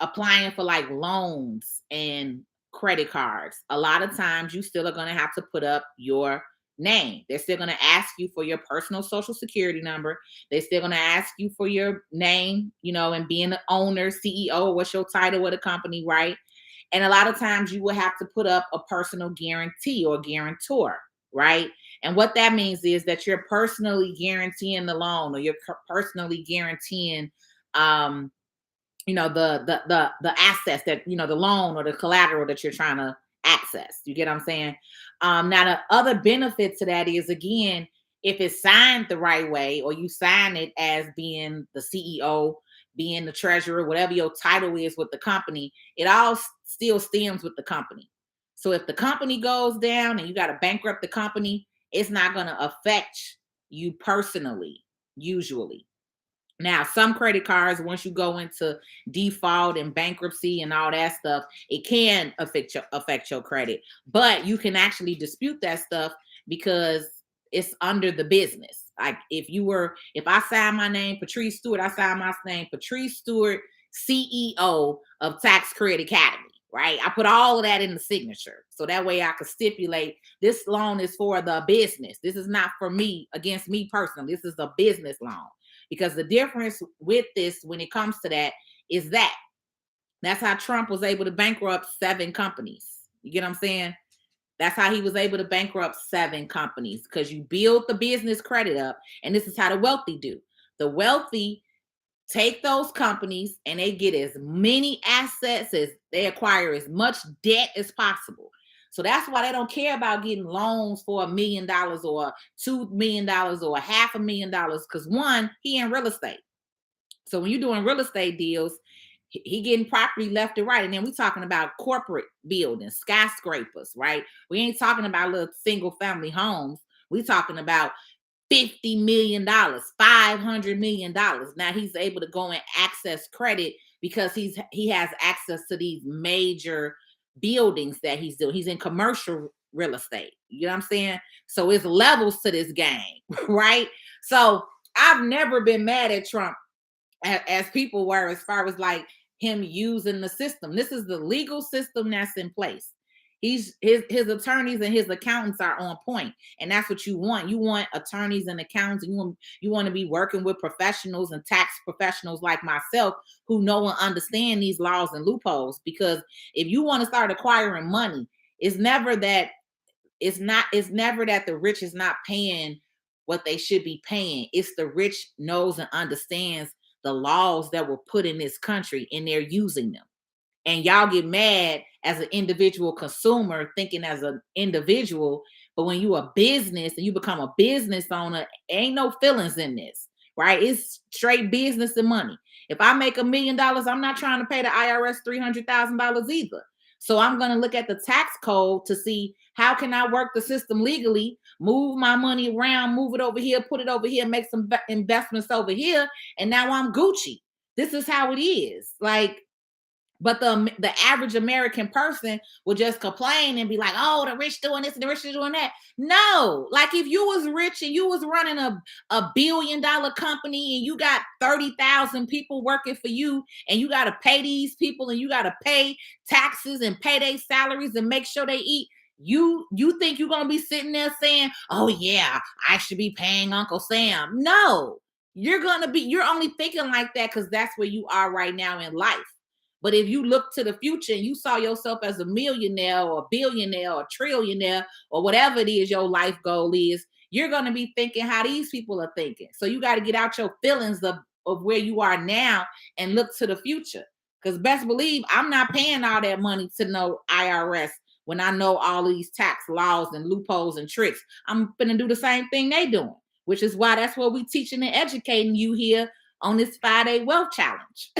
applying for like loans and credit cards, a lot of times you still are going to have to put up your name. They're still going to ask you for your personal social security number. They're still going to ask you for your name, and being the owner, CEO, what's your title with the company, right? And a lot of times you will have to put up a personal guarantee or guarantor, right? And what that means is that you're personally guaranteeing the loan, or you're personally guaranteeing the assets that, the loan or the collateral that you're trying to access. You get what I'm saying? Now the other benefit to that is, again, if it's signed the right way, or you sign it as being the CEO, being the treasurer, whatever your title is with the company, it all still stems with the company. So if the company goes down and you got to bankrupt the company, it's not going to affect you personally, usually. Now, some credit cards, once you go into default and bankruptcy and all that stuff, it can affect your credit. But you can actually dispute that stuff because it's under the business. Like if I sign my name, Patrice Stewart, I sign my name, Patrice Stewart, CEO of Tax Credit Academy, right? I put all of that in the signature. So that way I could stipulate this loan is for the business. This is not for me, against me personally. This is a business loan. Because the difference with this, when it comes to that, is that's how Trump was able to bankrupt 7 companies. You get what I'm saying? That's how he was able to bankrupt 7 companies, because you build the business credit up. And this is how the wealthy do. The wealthy take those companies and they get as many assets as they acquire, as much debt as possible. So that's why they don't care about getting loans for $1 million or $2 million or $500,000. Because one, he in real estate. So when you're doing real estate deals, he getting property left and right. And then we're talking about corporate buildings, skyscrapers, right? We ain't talking about little single family homes. We're talking about $50 million, $500 million. Now he's able to go and access credit because he has access to these major buildings that he's doing. He's in commercial real estate. You know what I'm saying? So it's levels to this game, right? So I've never been mad at Trump as people were, as far as like him using the system. This is the legal system that's in place. His attorneys and his accountants are on point, and that's what you want. You want attorneys and accountants, and you want to be working with professionals and tax professionals like myself who know and understand these laws and loopholes. Because if you want to start acquiring money, it's never that the rich is not paying what they should be paying. It's the rich knows and understands the laws that were put in this country, and they're using them. And y'all get mad as an individual consumer, thinking as an individual. But when you a business and you become a business owner, ain't no feelings in this, right? It's straight business and money. If I make $1 million, I'm not trying to pay the IRS $300,000 either. So I'm going to look at the tax code to see how can I work the system legally, move my money around, move it over here, put it over here, make some investments over here, and now I'm Gucci. This is how it is. Like, but the average American person will just complain and be like, oh, the rich doing this and the rich doing that. No, like if you was rich and you was running a $1 billion company and you got 30,000 people working for you, and you got to pay these people and you got to pay taxes and pay their salaries and make sure they eat. You think you're gonna be sitting there saying, "Oh yeah, I should be paying Uncle Sam"? No, you're only thinking like that because that's where you are right now in life. But if you look to the future and you saw yourself as a millionaire or a billionaire or trillionaire or whatever it is your life goal is, you're gonna be thinking how these people are thinking. So you got to get out your feelings of where you are now and look to the future. Because best believe I'm not paying all that money to no IRS when I know all these tax laws and loopholes and tricks. I'm gonna do the same thing they doing, which is why that's what we teaching and educating you here on this 5-day wealth challenge.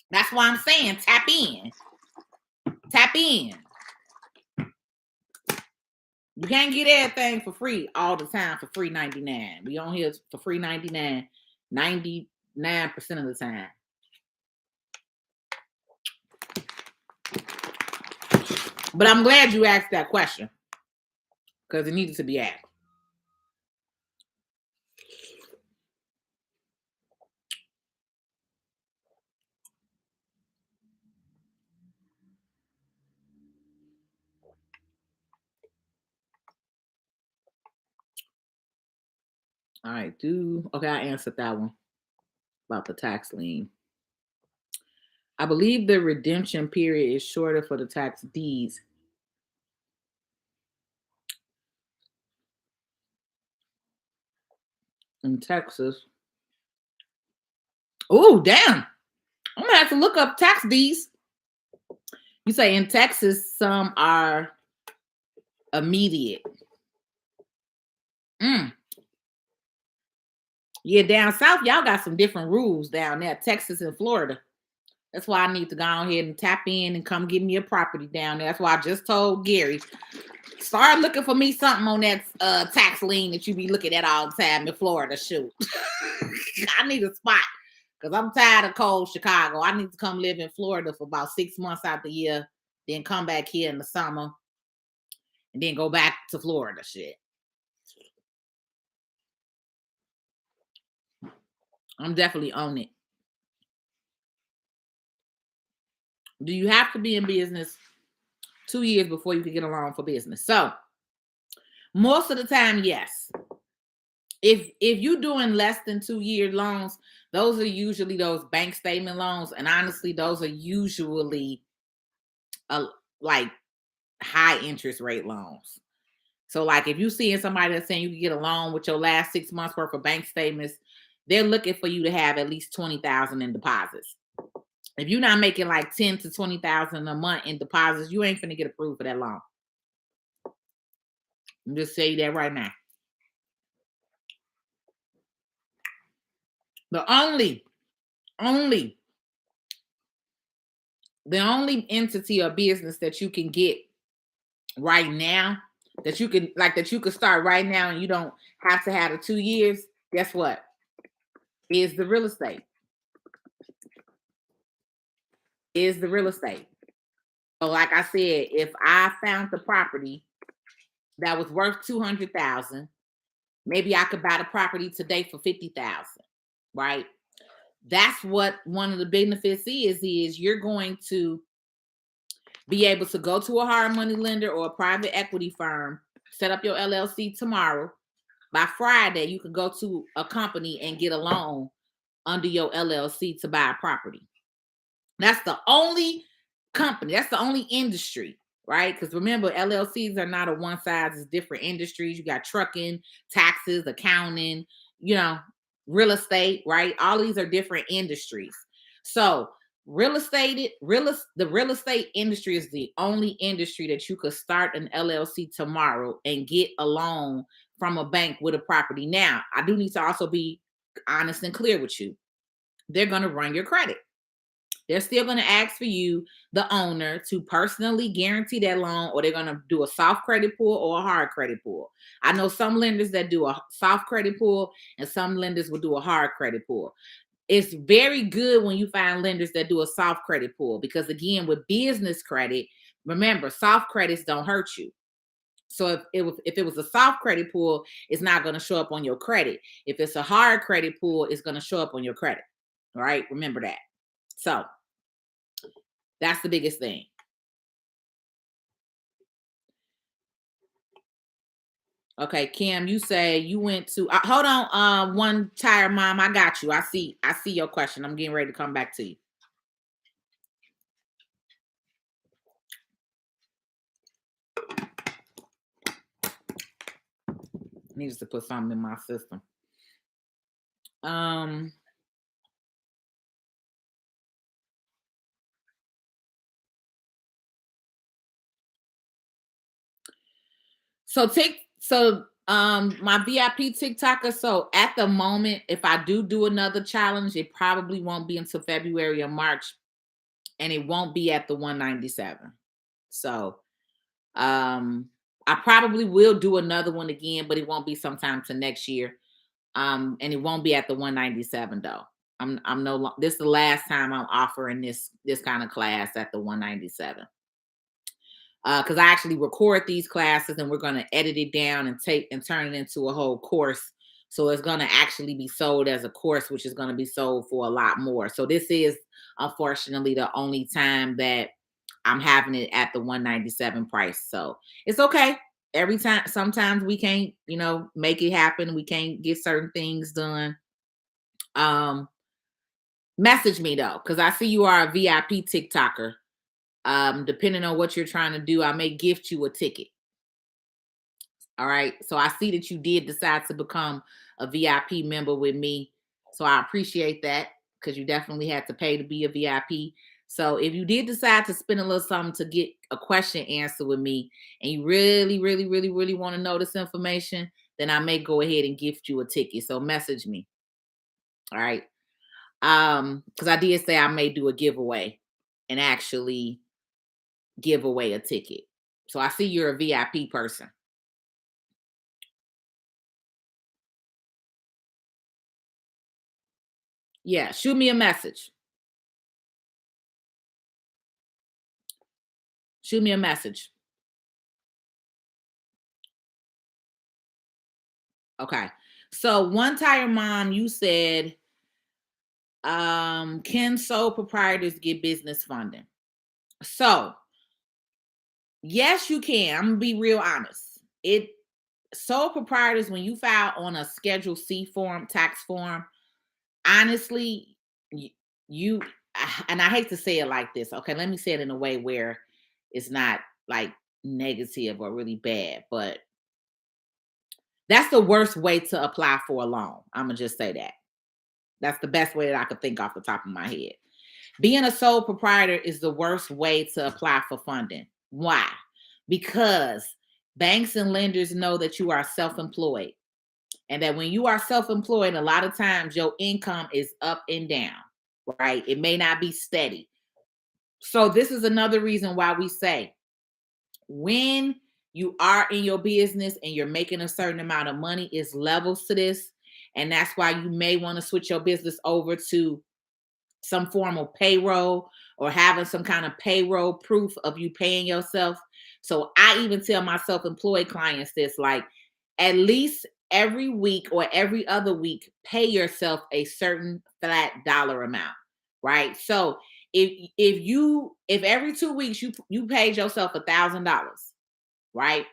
That's why I'm saying tap in. Tap in. You can't get everything for free all the time for free 99. We on here for free 99, 99% of the time. But I'm glad you asked that question because it needed to be asked. All right, okay, I answered that one about the tax lien. I believe the redemption period is shorter for the tax deeds. In Texas. Oh, damn. I'm gonna have to look up tax deeds. You say in Texas, some are immediate. Yeah, down south, y'all got some different rules down there, Texas and Florida. That's why I need to go ahead and tap in and come get me a property down there. That's why I just told Gary, start looking for me something on that tax lien that you be looking at all the time in Florida. Shoot. I need a spot because I'm tired of cold Chicago. I need to come live in Florida for about 6 months out the year, then come back here in the summer, and then go back to Florida. Shit. I'm definitely on it. Do you have to be in business 2 years before you can get a loan for business? So most of the time, yes. If you're doing less than 2-year loans, those are usually those bank statement loans, and honestly, those are usually like high interest rate loans. So like if you seeing somebody that's saying you can get a loan with your last 6 months worth of bank statements, they're looking for you to have at least 20,000 in deposits. If you're not making like 10 to 20,000 a month in deposits, you ain't finna get approved for that loan. I'm just saying that right now. The only entity or business that you can get right now, that you could start right now and you don't have to have the 2 years, guess what? Is the real estate. So like I said, if I found the property that was worth 200,000, maybe I could buy the property today for 50,000, right? That's what one of the benefits is you're going to be able to go to a hard money lender or a private equity firm, set up your LLC tomorrow. By Friday, you can go to a company and get a loan under your LLC to buy a property. That's the only company. That's the only industry, right? Because remember, LLCs are not a one size, it's different industries. You got trucking, taxes, accounting, real estate, right? All these are different industries. So the real estate industry is the only industry that you could start an LLC tomorrow and get a loan from a bank with a property. Now, I do need to also be honest and clear with you. They're going to run your credit. They're still going to ask for you, the owner, to personally guarantee that loan, or they're going to do a soft credit pull or a hard credit pull. I know some lenders that do a soft credit pull and some lenders will do a hard credit pull. It's very good when you find lenders that do a soft credit pull because, again, with business credit, remember, soft credits don't hurt you. So if it was a soft credit pull, it's not going to show up on your credit. If it's a hard credit pull, it's going to show up on your credit. All right? Remember that. So that's the biggest thing. Okay, Kim, you say you went to hold on, one tire mom. I got you. I see your question. I'm getting ready to come back to you. Needs to put something in my system. My VIP TikToker. So at the moment, if I do another challenge, it probably won't be until February or March, and it won't be at the 197. So I probably will do another one again, but it won't be sometime to next year. And it won't be at the 197 though. I'm no longer, this is the last time I'm offering this kind of class at the 197. Because I actually record these classes and we're going to edit it down and turn it into a whole course. So it's going to actually be sold as a course, which is going to be sold for a lot more. So this is unfortunately the only time that I'm having it at the 197 price. So it's okay. Every time, sometimes we can't, make it happen. We can't get certain things done. Message me though, because I see you are a VIP TikToker. Depending on what you're trying to do, I may gift you a ticket. All right. So I see that you did decide to become a VIP member with me. So I appreciate that, because you definitely had to pay to be a VIP. So if you did decide to spend a little something to get a question answered with me, and you really, really, really, really want to know this information, then I may go ahead and gift you a ticket. So message me. All right. Because I did say I may do a giveaway and actually give away a ticket. So I see you're a VIP person. Yeah, shoot me a message. Shoot me a message. Okay. So one tire mom, you said, can sole proprietors get business funding? So yes, you can. I'm gonna be real honest. Sole proprietors, when you file on a Schedule C form, tax form, honestly, you and I hate to say it like this. Okay, let me say it in a way where it's not like negative or really bad, but that's the worst way to apply for a loan. I'm gonna just say that. That's the best way that I could think off the top of my head. Being a sole proprietor is the worst way to apply for funding. Why? Because banks and lenders know that you are self-employed, and that when you are self-employed, a lot of times your income is up and down, right? It may not be steady. So this is another reason why we say, when you are in your business and you're making a certain amount of money, is levels to this. And that's why you may want to switch your business over to some form of payroll, or having some kind of payroll proof of you paying yourself. So I even tell my self-employed clients this, like, at least every week or every other week, pay yourself a certain flat dollar amount, right? So if every 2 weeks you paid yourself $1,000, right?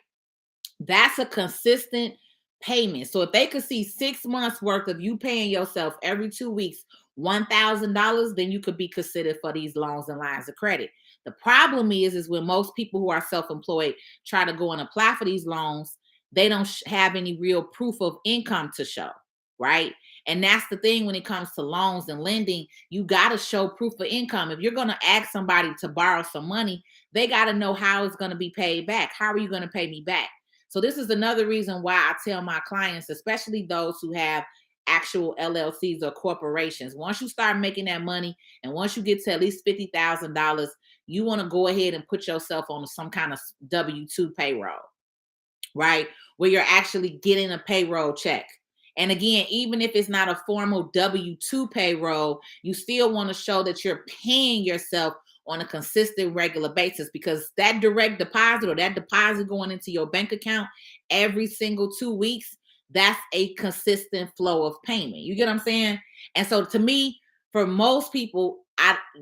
That's a consistent payment. So if they could see 6 months worth of you paying yourself every 2 weeks $1,000, then you could be considered for these loans and lines of credit. The problem is when most people who are self-employed try to go and apply for these loans, they don't have any real proof of income to show, right? And that's the thing when it comes to loans and lending, you got to show proof of income. If you're going to ask somebody to borrow some money, they got to know how it's going to be paid back. How are you going to pay me back? So this is another reason why I tell my clients, especially those who have actual LLCs or corporations, once you start making that money and once you get to at least $50,000, you want to go ahead and put yourself on some kind of W-2 payroll, right? Where you're actually getting a payroll check. And again, even if it's not a formal W-2 payroll, you still want to show that you're paying yourself on a consistent, regular basis, because that direct deposit or that deposit going into your bank account every single 2 weeks, that's a consistent flow of payment. You get what I'm saying? And so to me, for most people,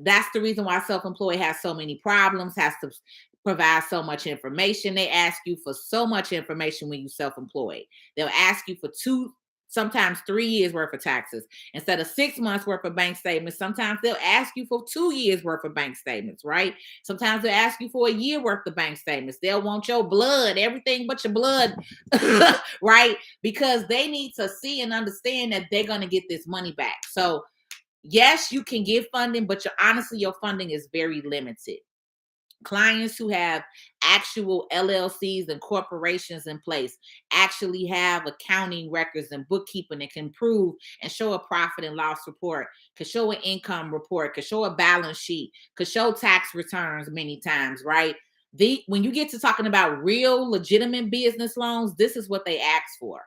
that's the reason why self-employed has so many problems, has to provide so much information. They ask you for so much information when you self-employed. They'll ask you for 2, sometimes 3 years worth of taxes instead of 6 months worth of bank statements. Sometimes they'll ask you for 2 years worth of bank statements, right? Sometimes they'll ask you for a year worth of bank statements. They'll want your blood, everything but your blood, right? Because they need to see and understand that they're going to get this money back. So yes, you can get funding, but honestly, your funding is very limited. Clients who have actual LLCs and corporations in place actually have accounting records and bookkeeping that can prove and show a profit and loss report, could show an income report, could show a balance sheet, could show tax returns many times, right? When you get to talking about real legitimate business loans, this is what they ask for,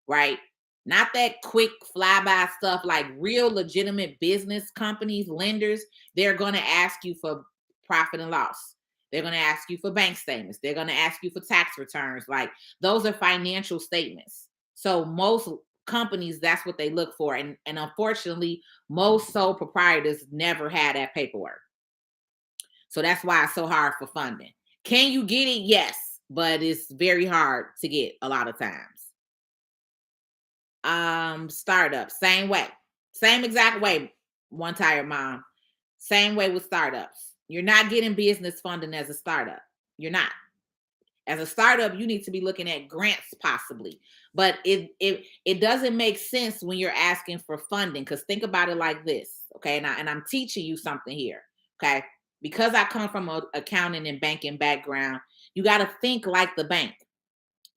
right? Not that quick flyby stuff. Like real legitimate business companies, lenders, they're going to ask you for profit and loss. They're going to ask you for bank statements. They're going to ask you for tax returns. Like those are financial statements. So most companies, that's what they look for. And unfortunately, most sole proprietors never had that paperwork. So that's why it's so hard for funding. Can you get it? Yes, but it's very hard to get a lot of times. Startups, same way, same exact way. One Tired Mom, same way with startups. You're not getting business funding as a startup. You're not. As a startup, you need to be looking at grants possibly, but it doesn't make sense when you're asking for funding. Because think about it like this, okay? And I'm teaching you something here, okay? Because I come from an accounting and banking background, you got to think like the bank.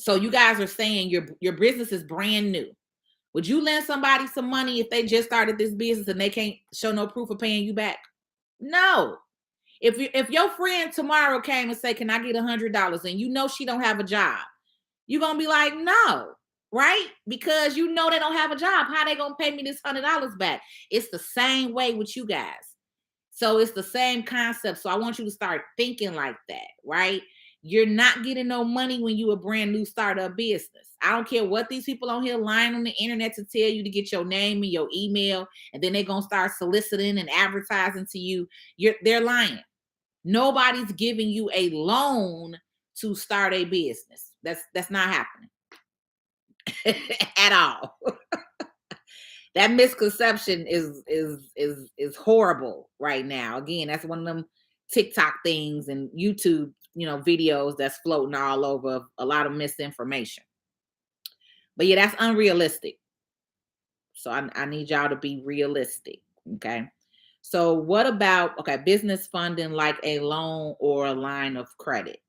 So you guys are saying your business is brand new. Would you lend somebody some money if they just started this business and they can't show no proof of paying you back? No. If your friend tomorrow came and say, "Can I get $100?" and you know she don't have a job, you're gonna be like, "No," right? Because you know they don't have a job. How they gonna pay me this $100 back? It's the same way with you guys. So it's the same concept. So I want you to start thinking like that, right? You're not getting no money when you a brand new startup business. I don't care what these people on here lying on the internet to tell you to get your name and your email, and then they're gonna start soliciting and advertising to you. They're lying. Nobody's giving you a loan to start a business. That's not happening at all. That misconception is horrible right now. Again, that's one of them TikTok things and YouTube, videos that's floating all over, a lot of misinformation. But yeah, that's unrealistic. So I need y'all to be realistic. Okay. So what about, business funding like a loan or a line of credit?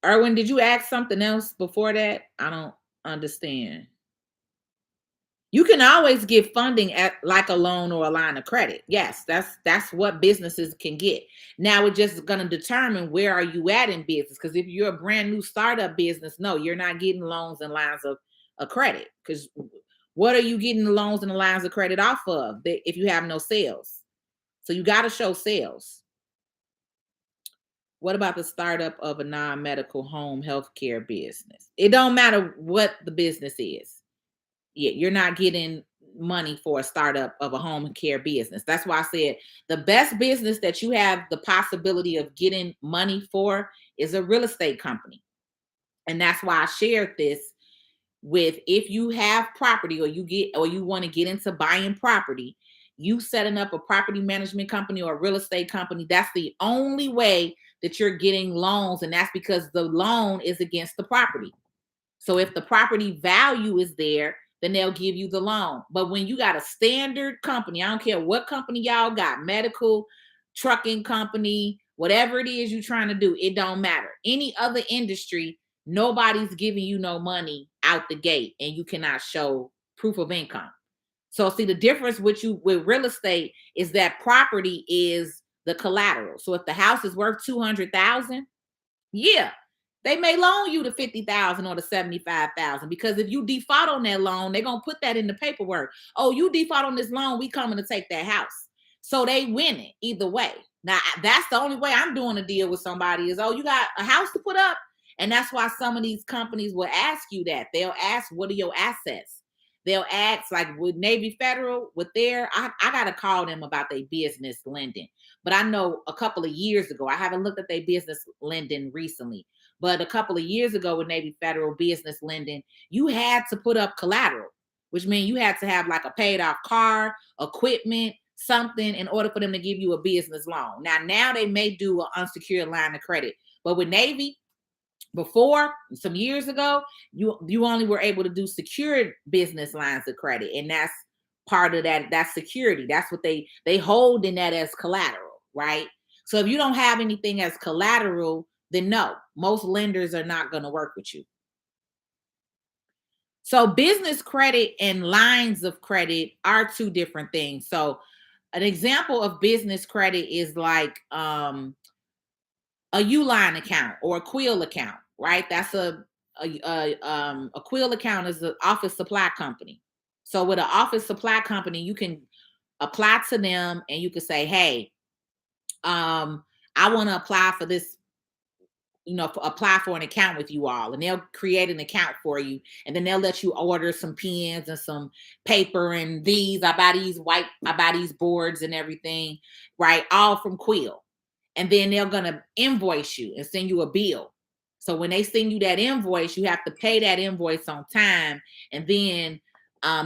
Erwin, did you ask something else before that? I don't understand. You can always get funding at like a loan or a line of credit. Yes, that's what businesses can get. Now we're just going to determine where are you at in business. Because if you're a brand new startup business, no, you're not getting loans and lines of credit. Because what are you getting the loans and the lines of credit off of if you have no sales? So you got to show sales. What about the startup of a non-medical home healthcare business? It don't matter what the business is. Yeah, you're not getting money for a startup of a home care business. That's why I said the best business that you have the possibility of getting money for is a real estate company. And that's why I shared this with, if you have property or you want to get into buying property, you setting up a property management company or a real estate company, that's the only way that you're getting loans. And that's because the loan is against the property. So if the property value is there, then they'll give you the loan. But when you got a standard company, I don't care what company y'all got, medical, trucking company, whatever it is you're trying to do, it don't matter. Any other industry, nobody's giving you no money out the gate and you cannot show proof of income. So see, the difference with real estate is that property is the collateral. So if the house is worth $200,000, yeah, they may loan you the $50,000 or the $75,000, because if you default on that loan, they're gonna put that in the paperwork. Oh, you default on this loan, we coming to take that house. So they win it either way. Now that's the only way I'm doing a deal with somebody is, oh, you got a house to put up, and that's why some of these companies will ask you that. They'll ask, what are your assets? they'll ask, like with Navy Federal, with their, I got to call them about their business lending. But I know a couple of years ago, I haven't looked at their business lending recently, but a couple of years ago with Navy Federal business lending, you had to put up collateral, which means you had to have like a paid off car, equipment, something in order for them to give you a business loan. Now they may do an unsecured line of credit, but with Navy, before some years ago, you only were able to do secured business lines of credit, and that's part of that's security. That's what they hold in that as collateral, right? So if you don't have anything as collateral, then no, most lenders are not going to work with you. So business credit and lines of credit are two different things. So an example of business credit is like a Uline account or a Quill account, right? That's a Quill account is an office supply company. So with an office supply company, you can apply to them and you can say, hey, I want to apply for this, apply for an account with you all, and they'll create an account for you, and then they'll let you order some pens and some paper and I buy these boards and everything, right? All from Quill. And then they're going to invoice you and send you a bill. So when they send you that invoice, you have to pay that invoice on time, and then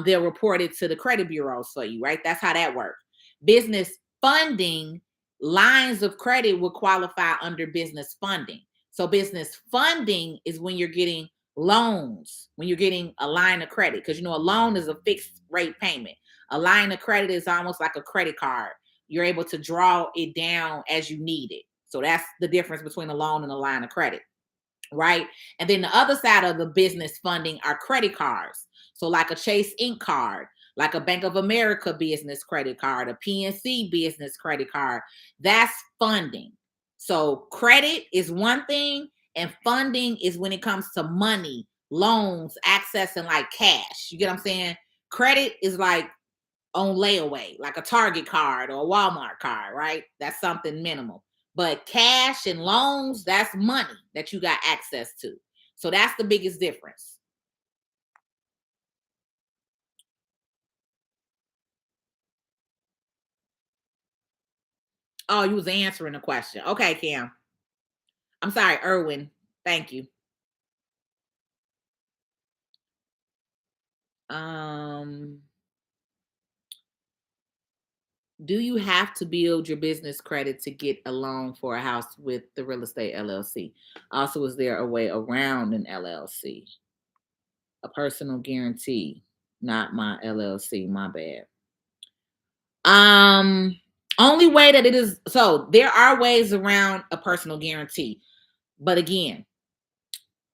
they'll report it to the credit bureaus for you, right? That's how that works. Business funding lines of credit will qualify under business funding. So business funding is when you're getting loans, when you're getting a line of credit, because a loan is a fixed rate payment. A line of credit is almost like a credit card. You're able to draw it down as you need it. So that's the difference between a loan and a line of credit, right? And then the other side of the business funding are credit cards. So like a Chase Ink card, like a Bank of America business credit card, a PNC business credit card. That's funding. So credit is one thing, and funding is when it comes to money, loans, accessing like cash. You get what I'm saying? Credit is like on layaway, like a Target card or a Walmart card, right? That's something minimal. But cash and loans, that's money that you got access to. So that's the biggest difference. Oh, you was answering the question. Okay, Cam. I'm sorry, Erwin. Thank you. Do you have to build your business credit to get a loan for a house with the real estate LLC? Also, is there a way around an LLC? A personal guarantee, not my LLC, my bad. Only way that it is, so there are ways around a personal guarantee. But again,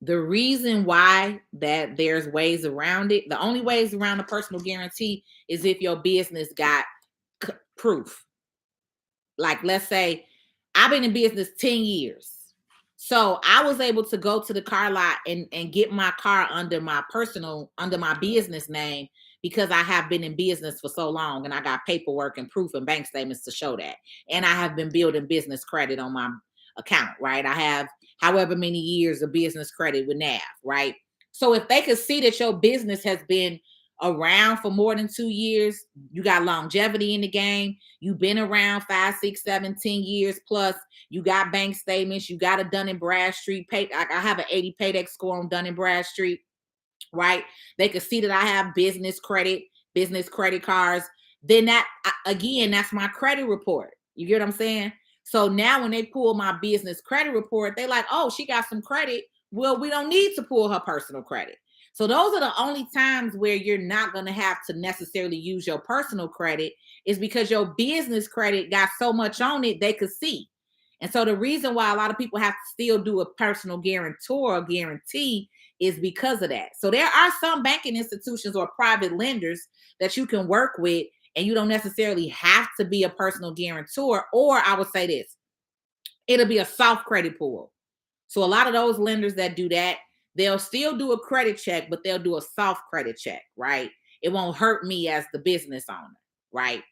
the reason why that there's ways around it, the only ways around a personal guarantee is if your business got proof. Like, let's say I've been in business 10 years. So I was able to go to the car lot and get my car under my business name because I have been in business for so long, and I got paperwork and proof and bank statements to show that. And I have been building business credit on my account, right? I have however many years of business credit with NAV, right? So if they could see that your business has been around for more than 2 years, you got longevity in the game, you've been around 5, 6, 7, 10 years plus, you got bank statements, you got a Dun & Bradstreet pay. I have an 80 paydex score on Dun & Bradstreet, right? They could see that I have business credit cards. Then that, again, that's my credit report. You get what I'm saying? So now when they pull my business credit report, they like, oh, she got some credit. Well, we don't need to pull her personal credit. So those are the only times where you're not going to have to necessarily use your personal credit, is because your business credit got so much on it they could see. And so the reason why a lot of people have to still do a personal guarantor or guarantee is because of that. So there are some banking institutions or private lenders that you can work with, and you don't necessarily have to be a personal guarantor. Or I would say this, it'll be a soft credit pool. So a lot of those lenders that do that, they'll still do a credit check, but they'll do a soft credit check, right? It won't hurt me as the business owner, right?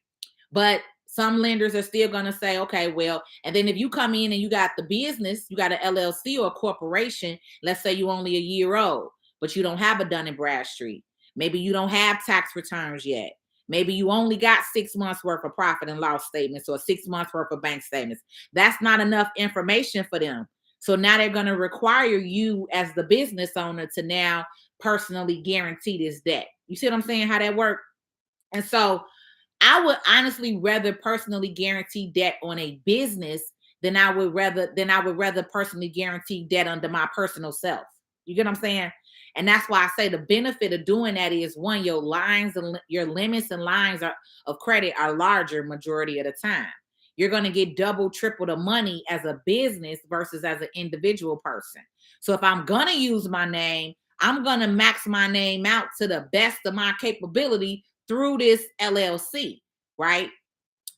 But some lenders are still going to say, okay, well, and then if you come in and you got the business, you got an LLC or a corporation, let's say you're only a year old, but you don't have a Dun & Bradstreet. Maybe you don't have tax returns yet. Maybe you only got 6 months worth of profit and loss statements or 6 months worth of bank statements. That's not enough information for them. So now they're going to require you as the business owner to now personally guarantee this debt. You see what I'm saying? How that works? And so I would honestly rather personally guarantee debt on a business than I would rather personally guarantee debt under my personal self. You get what I'm saying? And that's why I say the benefit of doing that is one, your lines and your limits and lines of credit are larger majority of the time. You're going to get double, triple the money as a business versus as an individual person. So if I'm going to use my name, I'm going to max my name out to the best of my capability through this LLC, right?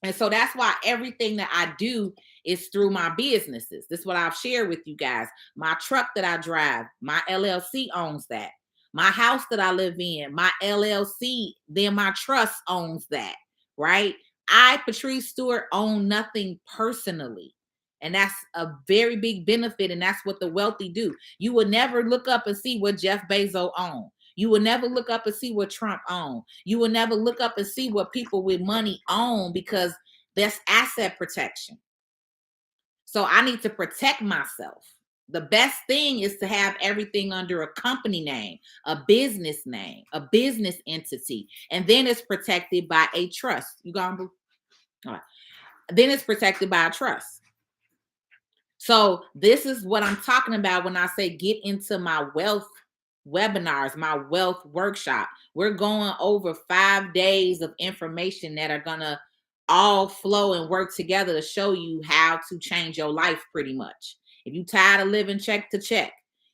And so that's why everything that I do is through my businesses. This is what I've shared with you guys. My truck that I drive, my LLC owns that. My house that I live in, my LLC, then my trust owns that, right? I, Patrice Stewart, own nothing personally. And that's a very big benefit. And that's what the wealthy do. You will never look up and see what Jeff Bezos owns. You will never look up and see what Trump owns. You will never look up and see what people with money own because that's asset protection. So I need to protect myself. The best thing is to have everything under a company name, a business name, a business entity, and then it's protected by a trust. You got to all right. Then it's protected by a trust. So this is what I'm talking about when I say get into my wealth webinars, my wealth workshop. We're going over 5 days of information that are going to all flow and work together to show you how to change your life pretty much. If you tired of living check to check,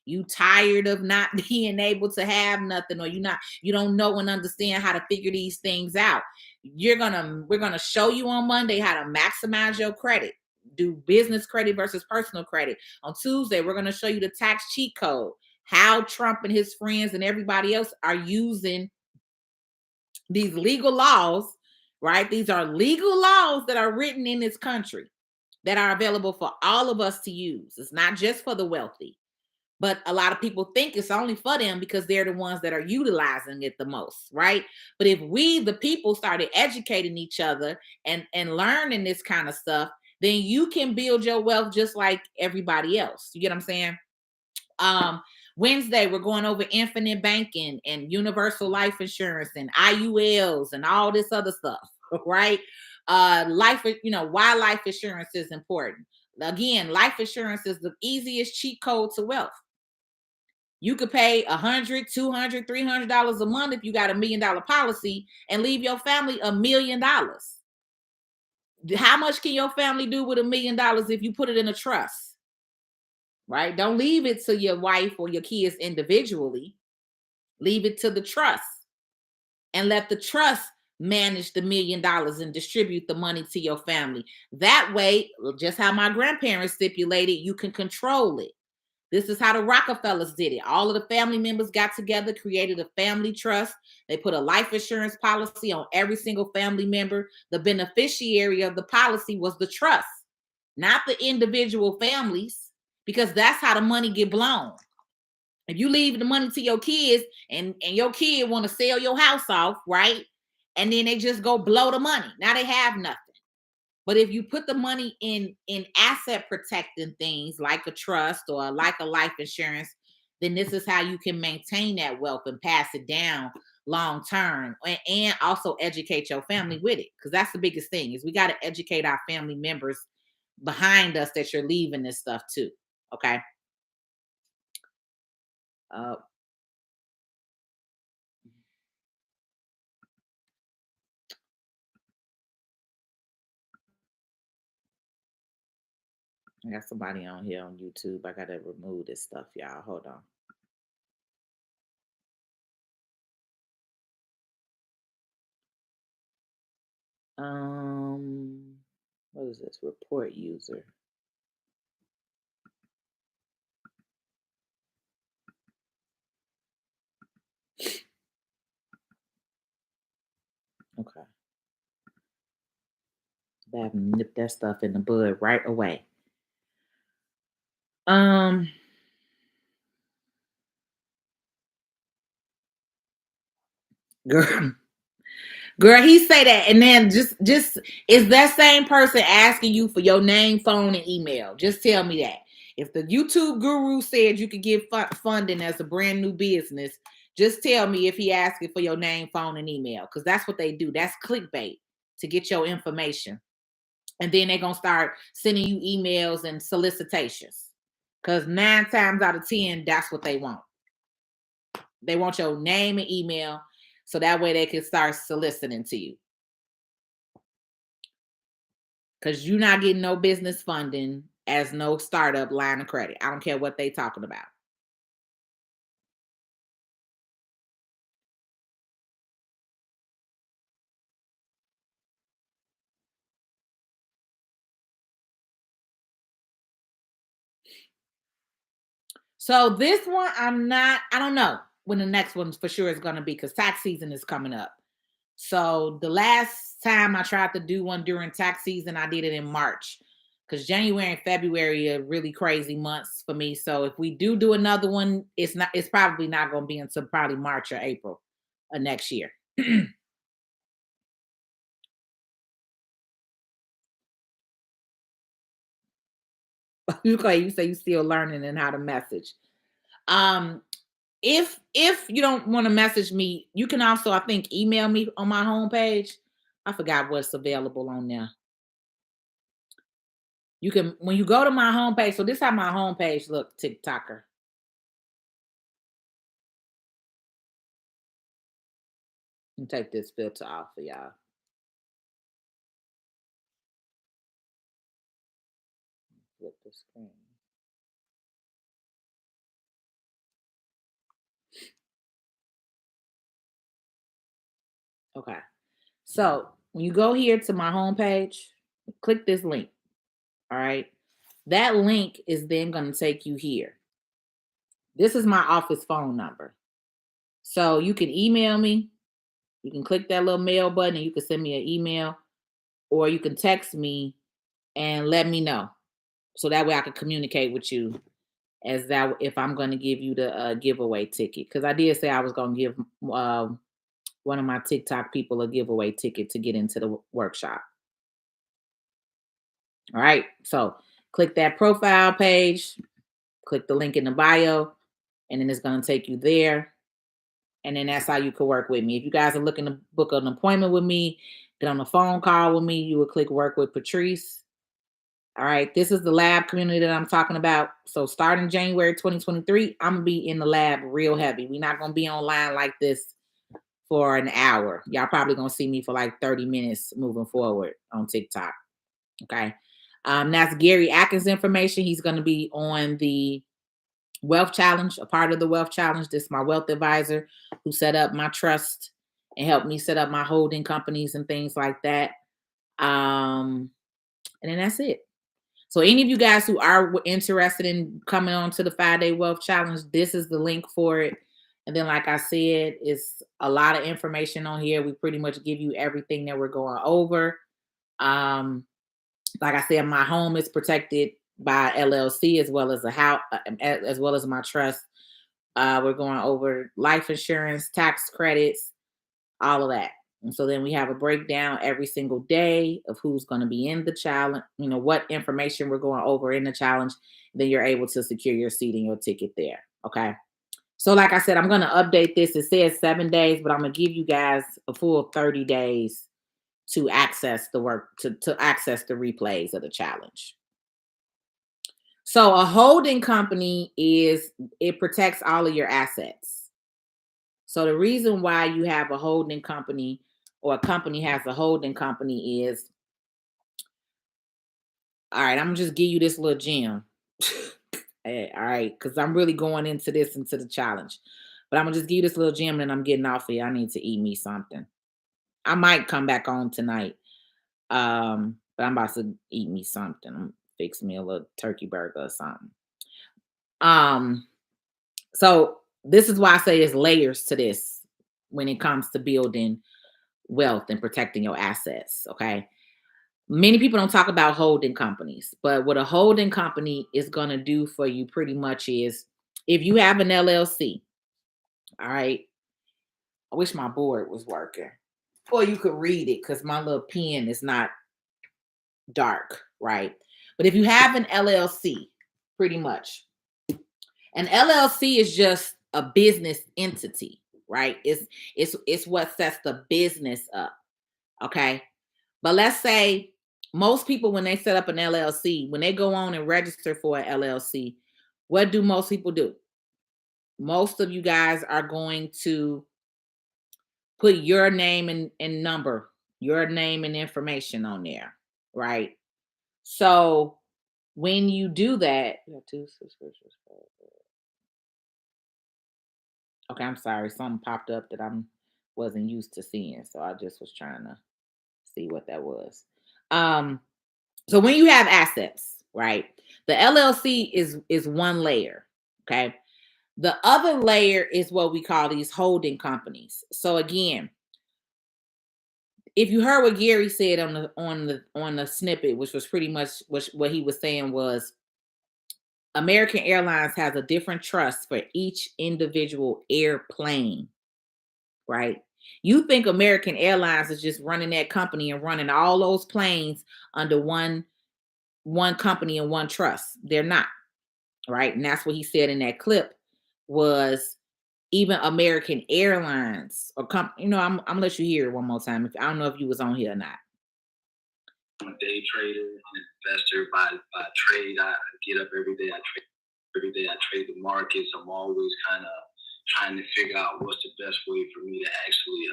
you tired of not being able to have nothing, or you don't know and understand how to figure these things out. We're going to show you on Monday how to maximize your credit. Do business credit versus personal credit. On Tuesday, we're going to show you the tax cheat code, how Trump and his friends and everybody else are using these legal laws, right? These are legal laws that are written in this country that are available for all of us to use. It's not just for the wealthy, but a lot of people think it's only for them because they're the ones that are utilizing it the most, right? But if we, the people, started educating each other and learning this kind of stuff, then you can build your wealth just like everybody else. You get what I'm saying? Wednesday, we're going over infinite banking and universal life insurance and IULs and all this other stuff, right? Why life insurance is important. Again, life insurance is the easiest cheat code to wealth. You could pay $100, $200, $300 a month if you got $1 million policy and leave your family $1 million. How much can your family do with $1 million if you put it in a trust? Right? Don't leave it to your wife or your kids individually. Leave it to the trust and let the trust manage the $1 million and distribute the money to your family. That way, just how my grandparents stipulated, you can control it. This is how the Rockefellers did it. All of the family members got together, created a family trust. They put a life insurance policy on every single family member. The beneficiary of the policy was the trust, not the individual families, because that's how the money get blown. If you leave the money to your kids and your kid want to sell your house off, right? And then they just go blow the money. Now they have nothing. But if you put the money in asset protecting things like a trust or like a life insurance, then this is how you can maintain that wealth and pass it down long term, and also educate your family with it. Because that's the biggest thing is we got to educate our family members behind us that you're leaving this stuff too. Okay. I got somebody on here on YouTube. I gotta remove this stuff, y'all. Hold on. What is this? Report user. Okay. I have to nip that stuff in the bud right away. Girl, girl, he say that, and then just is that same person asking you for your name, phone, and email? Just tell me that. If the YouTube guru said you could get funding as a brand new business, just tell me if he asking for your name, phone, and email, because that's what they do. That's clickbait to get your information, and then they're gonna start sending you emails and solicitations. Because 9 times out of 10, that's what they want. They want your name and email, so that way they can start soliciting to you. Because you're not getting no business funding as no startup line of credit. I don't care what they talking about. So this one, I don't know when the next one for sure is going to be, because tax season is coming up. So the last time I tried to do one during tax season, I did it in March, because January and February are really crazy months for me. So if we do another one, it's probably not going to be until probably March or April of next year. Okay, you say you still learning and how to message. Um, if you don't want to message me, you can also, I think, email me on my homepage. I forgot what's available on there. You can, when you go to my homepage. So this is how my homepage look, TikToker. And take this filter off for y'all. Flip the screen. Okay. So when you go here to my homepage, click this link. All right. That link is then going to take you here. This is my office phone number. So you can email me. You can click that little mail button and you can send me an email, or you can text me and let me know. So that way I can communicate with you as that if I'm going to give you the giveaway ticket. Because I did say I was going to give one of my TikTok people a giveaway ticket to get into the workshop. All right. So click that profile page, click the link in the bio, and then it's going to take you there. And then that's how you can work with me. If you guys are looking to book an appointment with me, get on a phone call with me, you would click work with Patrice. All right. This is the lab community that I'm talking about. So starting January 2023, I'm going to be in the lab real heavy. We're not going to be online like this for an hour. Y'all probably going to see me for like 30 minutes moving forward on TikTok. Okay. That's Gary Atkins information. He's going to be on the Wealth Challenge, a part of the Wealth Challenge. This is my wealth advisor who set up my trust and helped me set up my holding companies and things like that. And then that's it. So any of you guys who are interested in coming on to the 5-day wealth challenge, this is the link for it. And then, like I said, it's a lot of information on here. We pretty much give you everything that we're going over. Like I said, my home is protected by LLC as well as a house, as well as my trust. We're going over life insurance, tax credits, all of that. And so then we have a breakdown every single day of who's going to be in the challenge, what information we're going over in the challenge. Then you're able to secure your seat and your ticket there. Okay. So like I said, I'm going to update this. It says 7 days, but I'm going to give you guys a full 30 days to access the work, to access the replays of the challenge. So a holding company it protects all of your assets. So the reason why you have a holding company, or a company has a holding company, is, all right, I'm gonna just give you this little gem. All right, because I'm really going into the challenge. But I'm gonna just give you this little gem and I'm getting off here. I need to eat me something. I might come back on tonight. But I'm about to eat me something. Fix me a little turkey burger or something. So this is why I say there's layers to this when it comes to building wealth and protecting your assets. Okay. Many people don't talk about holding companies, but what a holding company is going to do for you pretty much is, if you have an LLC, all right, I wish my board was working. Or you could read it because my little pen is not dark, right? But if you have an LLC, pretty much, an LLC is just a business entity, right? It's what sets the business up. Okay. But let's say most people, when they set up an LLC, when they go on and register for an LLC, what do most people do? Most of you guys are going to put your name and number, your name and information on there, right? So when you do that, okay, I'm sorry, something popped up that wasn't used to seeing, so I just was trying to see what that was. So when you have assets, right? The LLC is one layer, okay? The other layer is what we call these holding companies. So again, if you heard what Gary said on the snippet, which was pretty much what he was saying was American Airlines has a different trust for each individual airplane, right? You think American Airlines is just running that company and running all those planes under one company and one trust. They're not, right? And that's what he said in that clip was even American Airlines or I'm gonna let you hear it one more time. I don't know if you was on here or not. I'm a day trader, an investor by trade. I get up every day. I trade every day. I trade the markets. I'm always kind of trying to figure out what's the best way for me to actually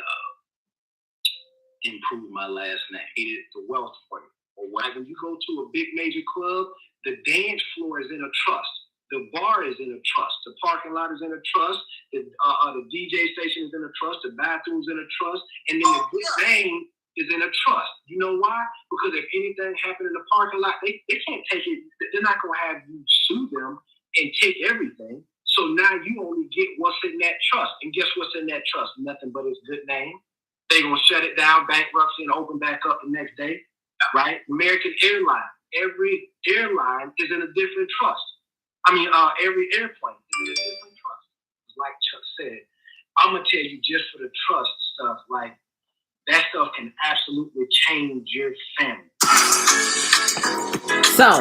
improve my last name. It is the wealth for you. Or when you go to a big major club, the dance floor is in a trust. The bar is in a trust. The parking lot is in a trust. The DJ station is in a trust. The bathroom's in a trust. And then the good name is in a trust. You know why? Because if anything happened in the parking lot, they can't take it. They're not going to have you sue them and take everything. So now you only get what's in that trust. And guess what's in that trust? Nothing but its good name. They're going to shut it down, bankruptcy, and open back up the next day, right? American Airlines. Every airline is in a different trust. Every airplane is in a different trust. Like Chuck said, I'm going to tell you just for the trust stuff, like that stuff can absolutely change your family. So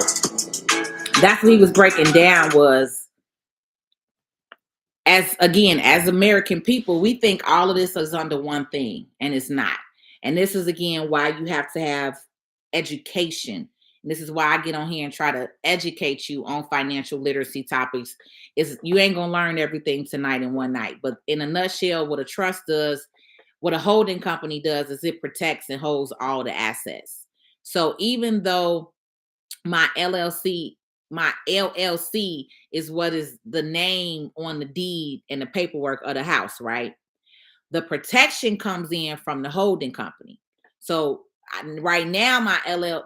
that's what he was breaking down was, as American people, we think all of this is under one thing, and it's not. And this is, again, why you have to have education. And this is why I get on here and try to educate you on financial literacy topics. Is you ain't going to learn everything tonight in one night. But in a nutshell, what a trust does, what a holding company does is it protects and holds all the assets. So even though my LLC is what is the name on the deed and the paperwork of the house, right? The protection comes in from the holding company. So right now,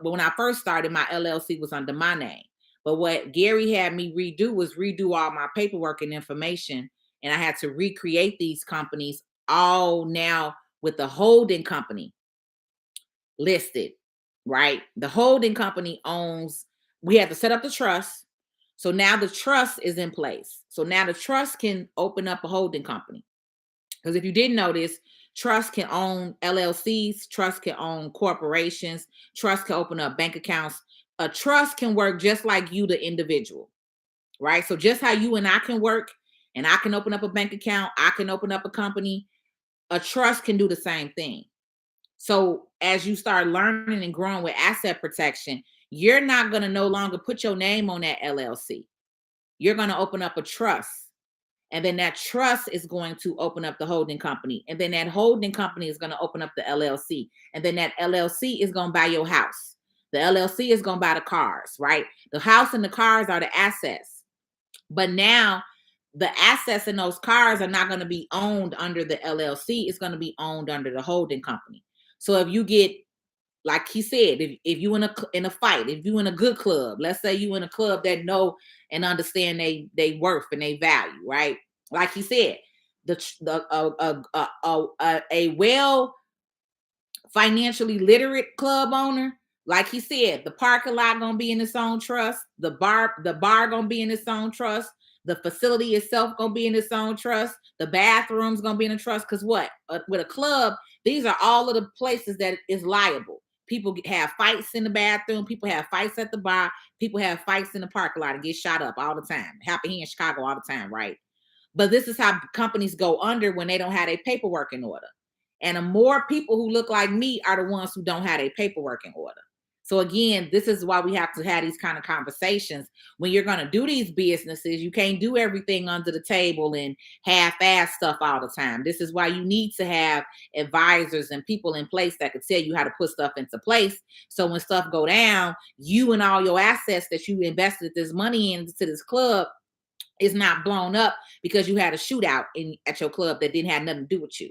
when I first started, my LLC was under my name. But what Gary had me redo was redo all my paperwork and information. And I had to recreate these companies all now with the holding company listed, right? The holding company we had to set up the trust. So now the trust is in place. So now the trust can open up a holding company. Because if you didn't know this, trust can own LLCs, trust can own corporations, trust can open up bank accounts. A trust can work just like you, the individual, right? So just how you and I can work, and I can open up a bank account, I can open up a company, a trust can do the same thing. So as you start learning and growing with asset protection, you're not going to no longer put your name on that LLC. You're going to open up a trust. And then that trust is going to open up the holding company. And then that holding company is going to open up the LLC. And then that LLC is going to buy your house. The LLC is going to buy the cars, right? The house and the cars are the assets. But now the assets in those cars are not going to be owned under the LLC. It's going to be owned under the holding company. So if you get, like he said, if you in a fight, if you in a good club, let's say you in a club that know and understand they worth and they value, right? Like he said, a well financially literate club owner, like he said, the parking lot gonna be in its own trust, the bar gonna be in its own trust, The facility itself gonna be in its own trust. The bathroom's gonna be in a trust. Because what? With a club, these are all of the places that is liable. People have fights in the bathroom. People have fights at the bar. People have fights in the parking lot and get shot up all the time. Happen here in Chicago all the time, right? But this is how companies go under when they don't have their paperwork in order. And the more people who look like me are the ones who don't have their paperwork in order. So again, this is why we have to have these kind of conversations. When you're going to do these businesses, you can't do everything under the table and half-ass stuff all the time. This is why you need to have advisors and people in place that can tell you how to put stuff into place. So when stuff go down, you and all your assets that you invested this money into this club is not blown up because you had a shootout at your club that didn't have nothing to do with you.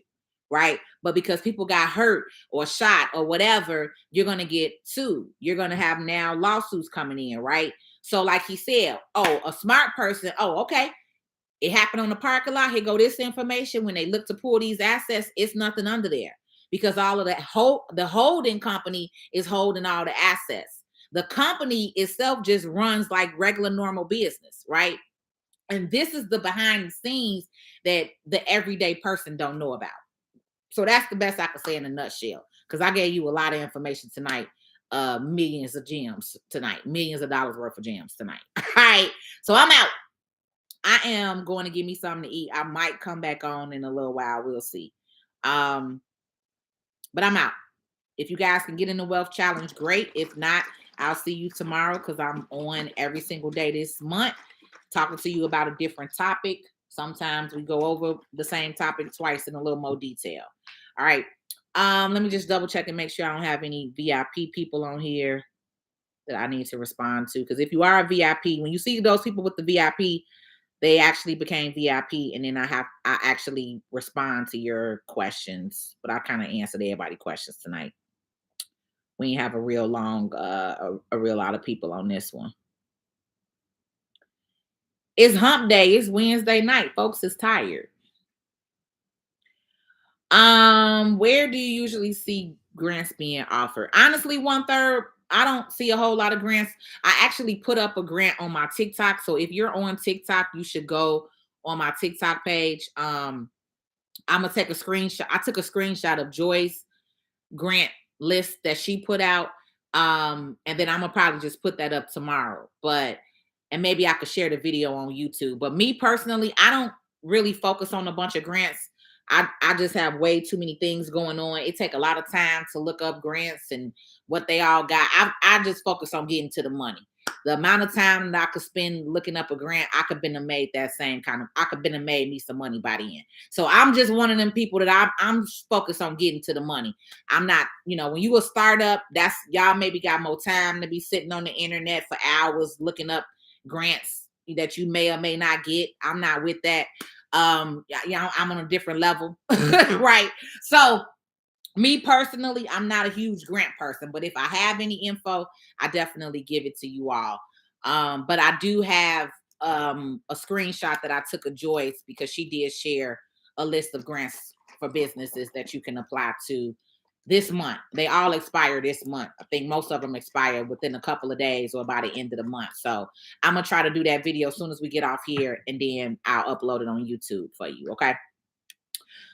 Right. But because people got hurt or shot or whatever, you're going to get sued. You're going to have now lawsuits coming in. Right. So like he said, oh, a smart person. Oh, okay. It happened on the parking lot. Here go this information. When they look to pull these assets, it's nothing under there because all of that the holding company is holding all the assets. The company itself just runs like regular normal business. Right. And this is the behind the scenes that the everyday person don't know about. So that's the best I can say in a nutshell, because I gave you a lot of information tonight, millions of gems tonight, millions of dollars worth of gems tonight. All right, so I'm out. I am going to give me something to eat. I might come back on in a little while. We'll see. But I'm out. If you guys can get in the wealth challenge, great. If not, I'll see you tomorrow because I'm on every single day this month talking to you about a different topic. Sometimes we go over the same topic twice in a little more detail. All right. Let me just double check and make sure I don't have any VIP people on here that I need to respond to. Because if you are a VIP, when you see those people with the VIP, they actually became VIP, and then I actually respond to your questions. But I kind of answered everybody's questions tonight. We have a real long, a real lot of people on this one. It's hump day. It's Wednesday night. Folks is tired. Where do you usually see grants being offered? Honestly, 1/3. I don't see a whole lot of grants. I actually put up a grant on my TikTok. So if you're on TikTok, you should go on my TikTok page. I'm gonna take a screenshot. I took a screenshot of Joy's grant list that she put out. And then I'm gonna probably just put that up tomorrow. And maybe I could share the video on YouTube. But me personally, I don't really focus on a bunch of grants. I just have way too many things going on. It take a lot of time to look up grants and what they all got. I just focus on getting to the money. The amount of time that I could spend looking up a grant, I could been made that same kind of, I could been made me some money by the end. So I'm just one of them people that I'm focused on getting to the money. I'm not, when you a startup, that's y'all maybe got more time to be sitting on the internet for hours looking up grants that you may or may not get. I'm not with that. I'm on a different level. Right. So me personally, I'm not a huge grant person, but if I have any info, I definitely give it to you all. But I do have a screenshot that I took of Joyce because she did share a list of grants for businesses that you can apply to this month. They all expire this month. I think most of them expire within a couple of days or by the end of the month. So I'm gonna try to do that video as soon as we get off here, and then I'll upload it on YouTube for you. Okay.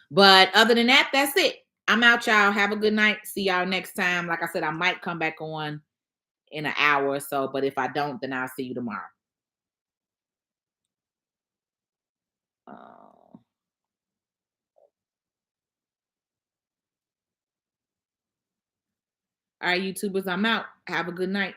But other than that, that's it. I'm out, y'all. Have a good night. See y'all next time. Like I said, I might come back on in an hour or so, but if I don't, then I'll see you tomorrow. All right, YouTubers, I'm out. Have a good night.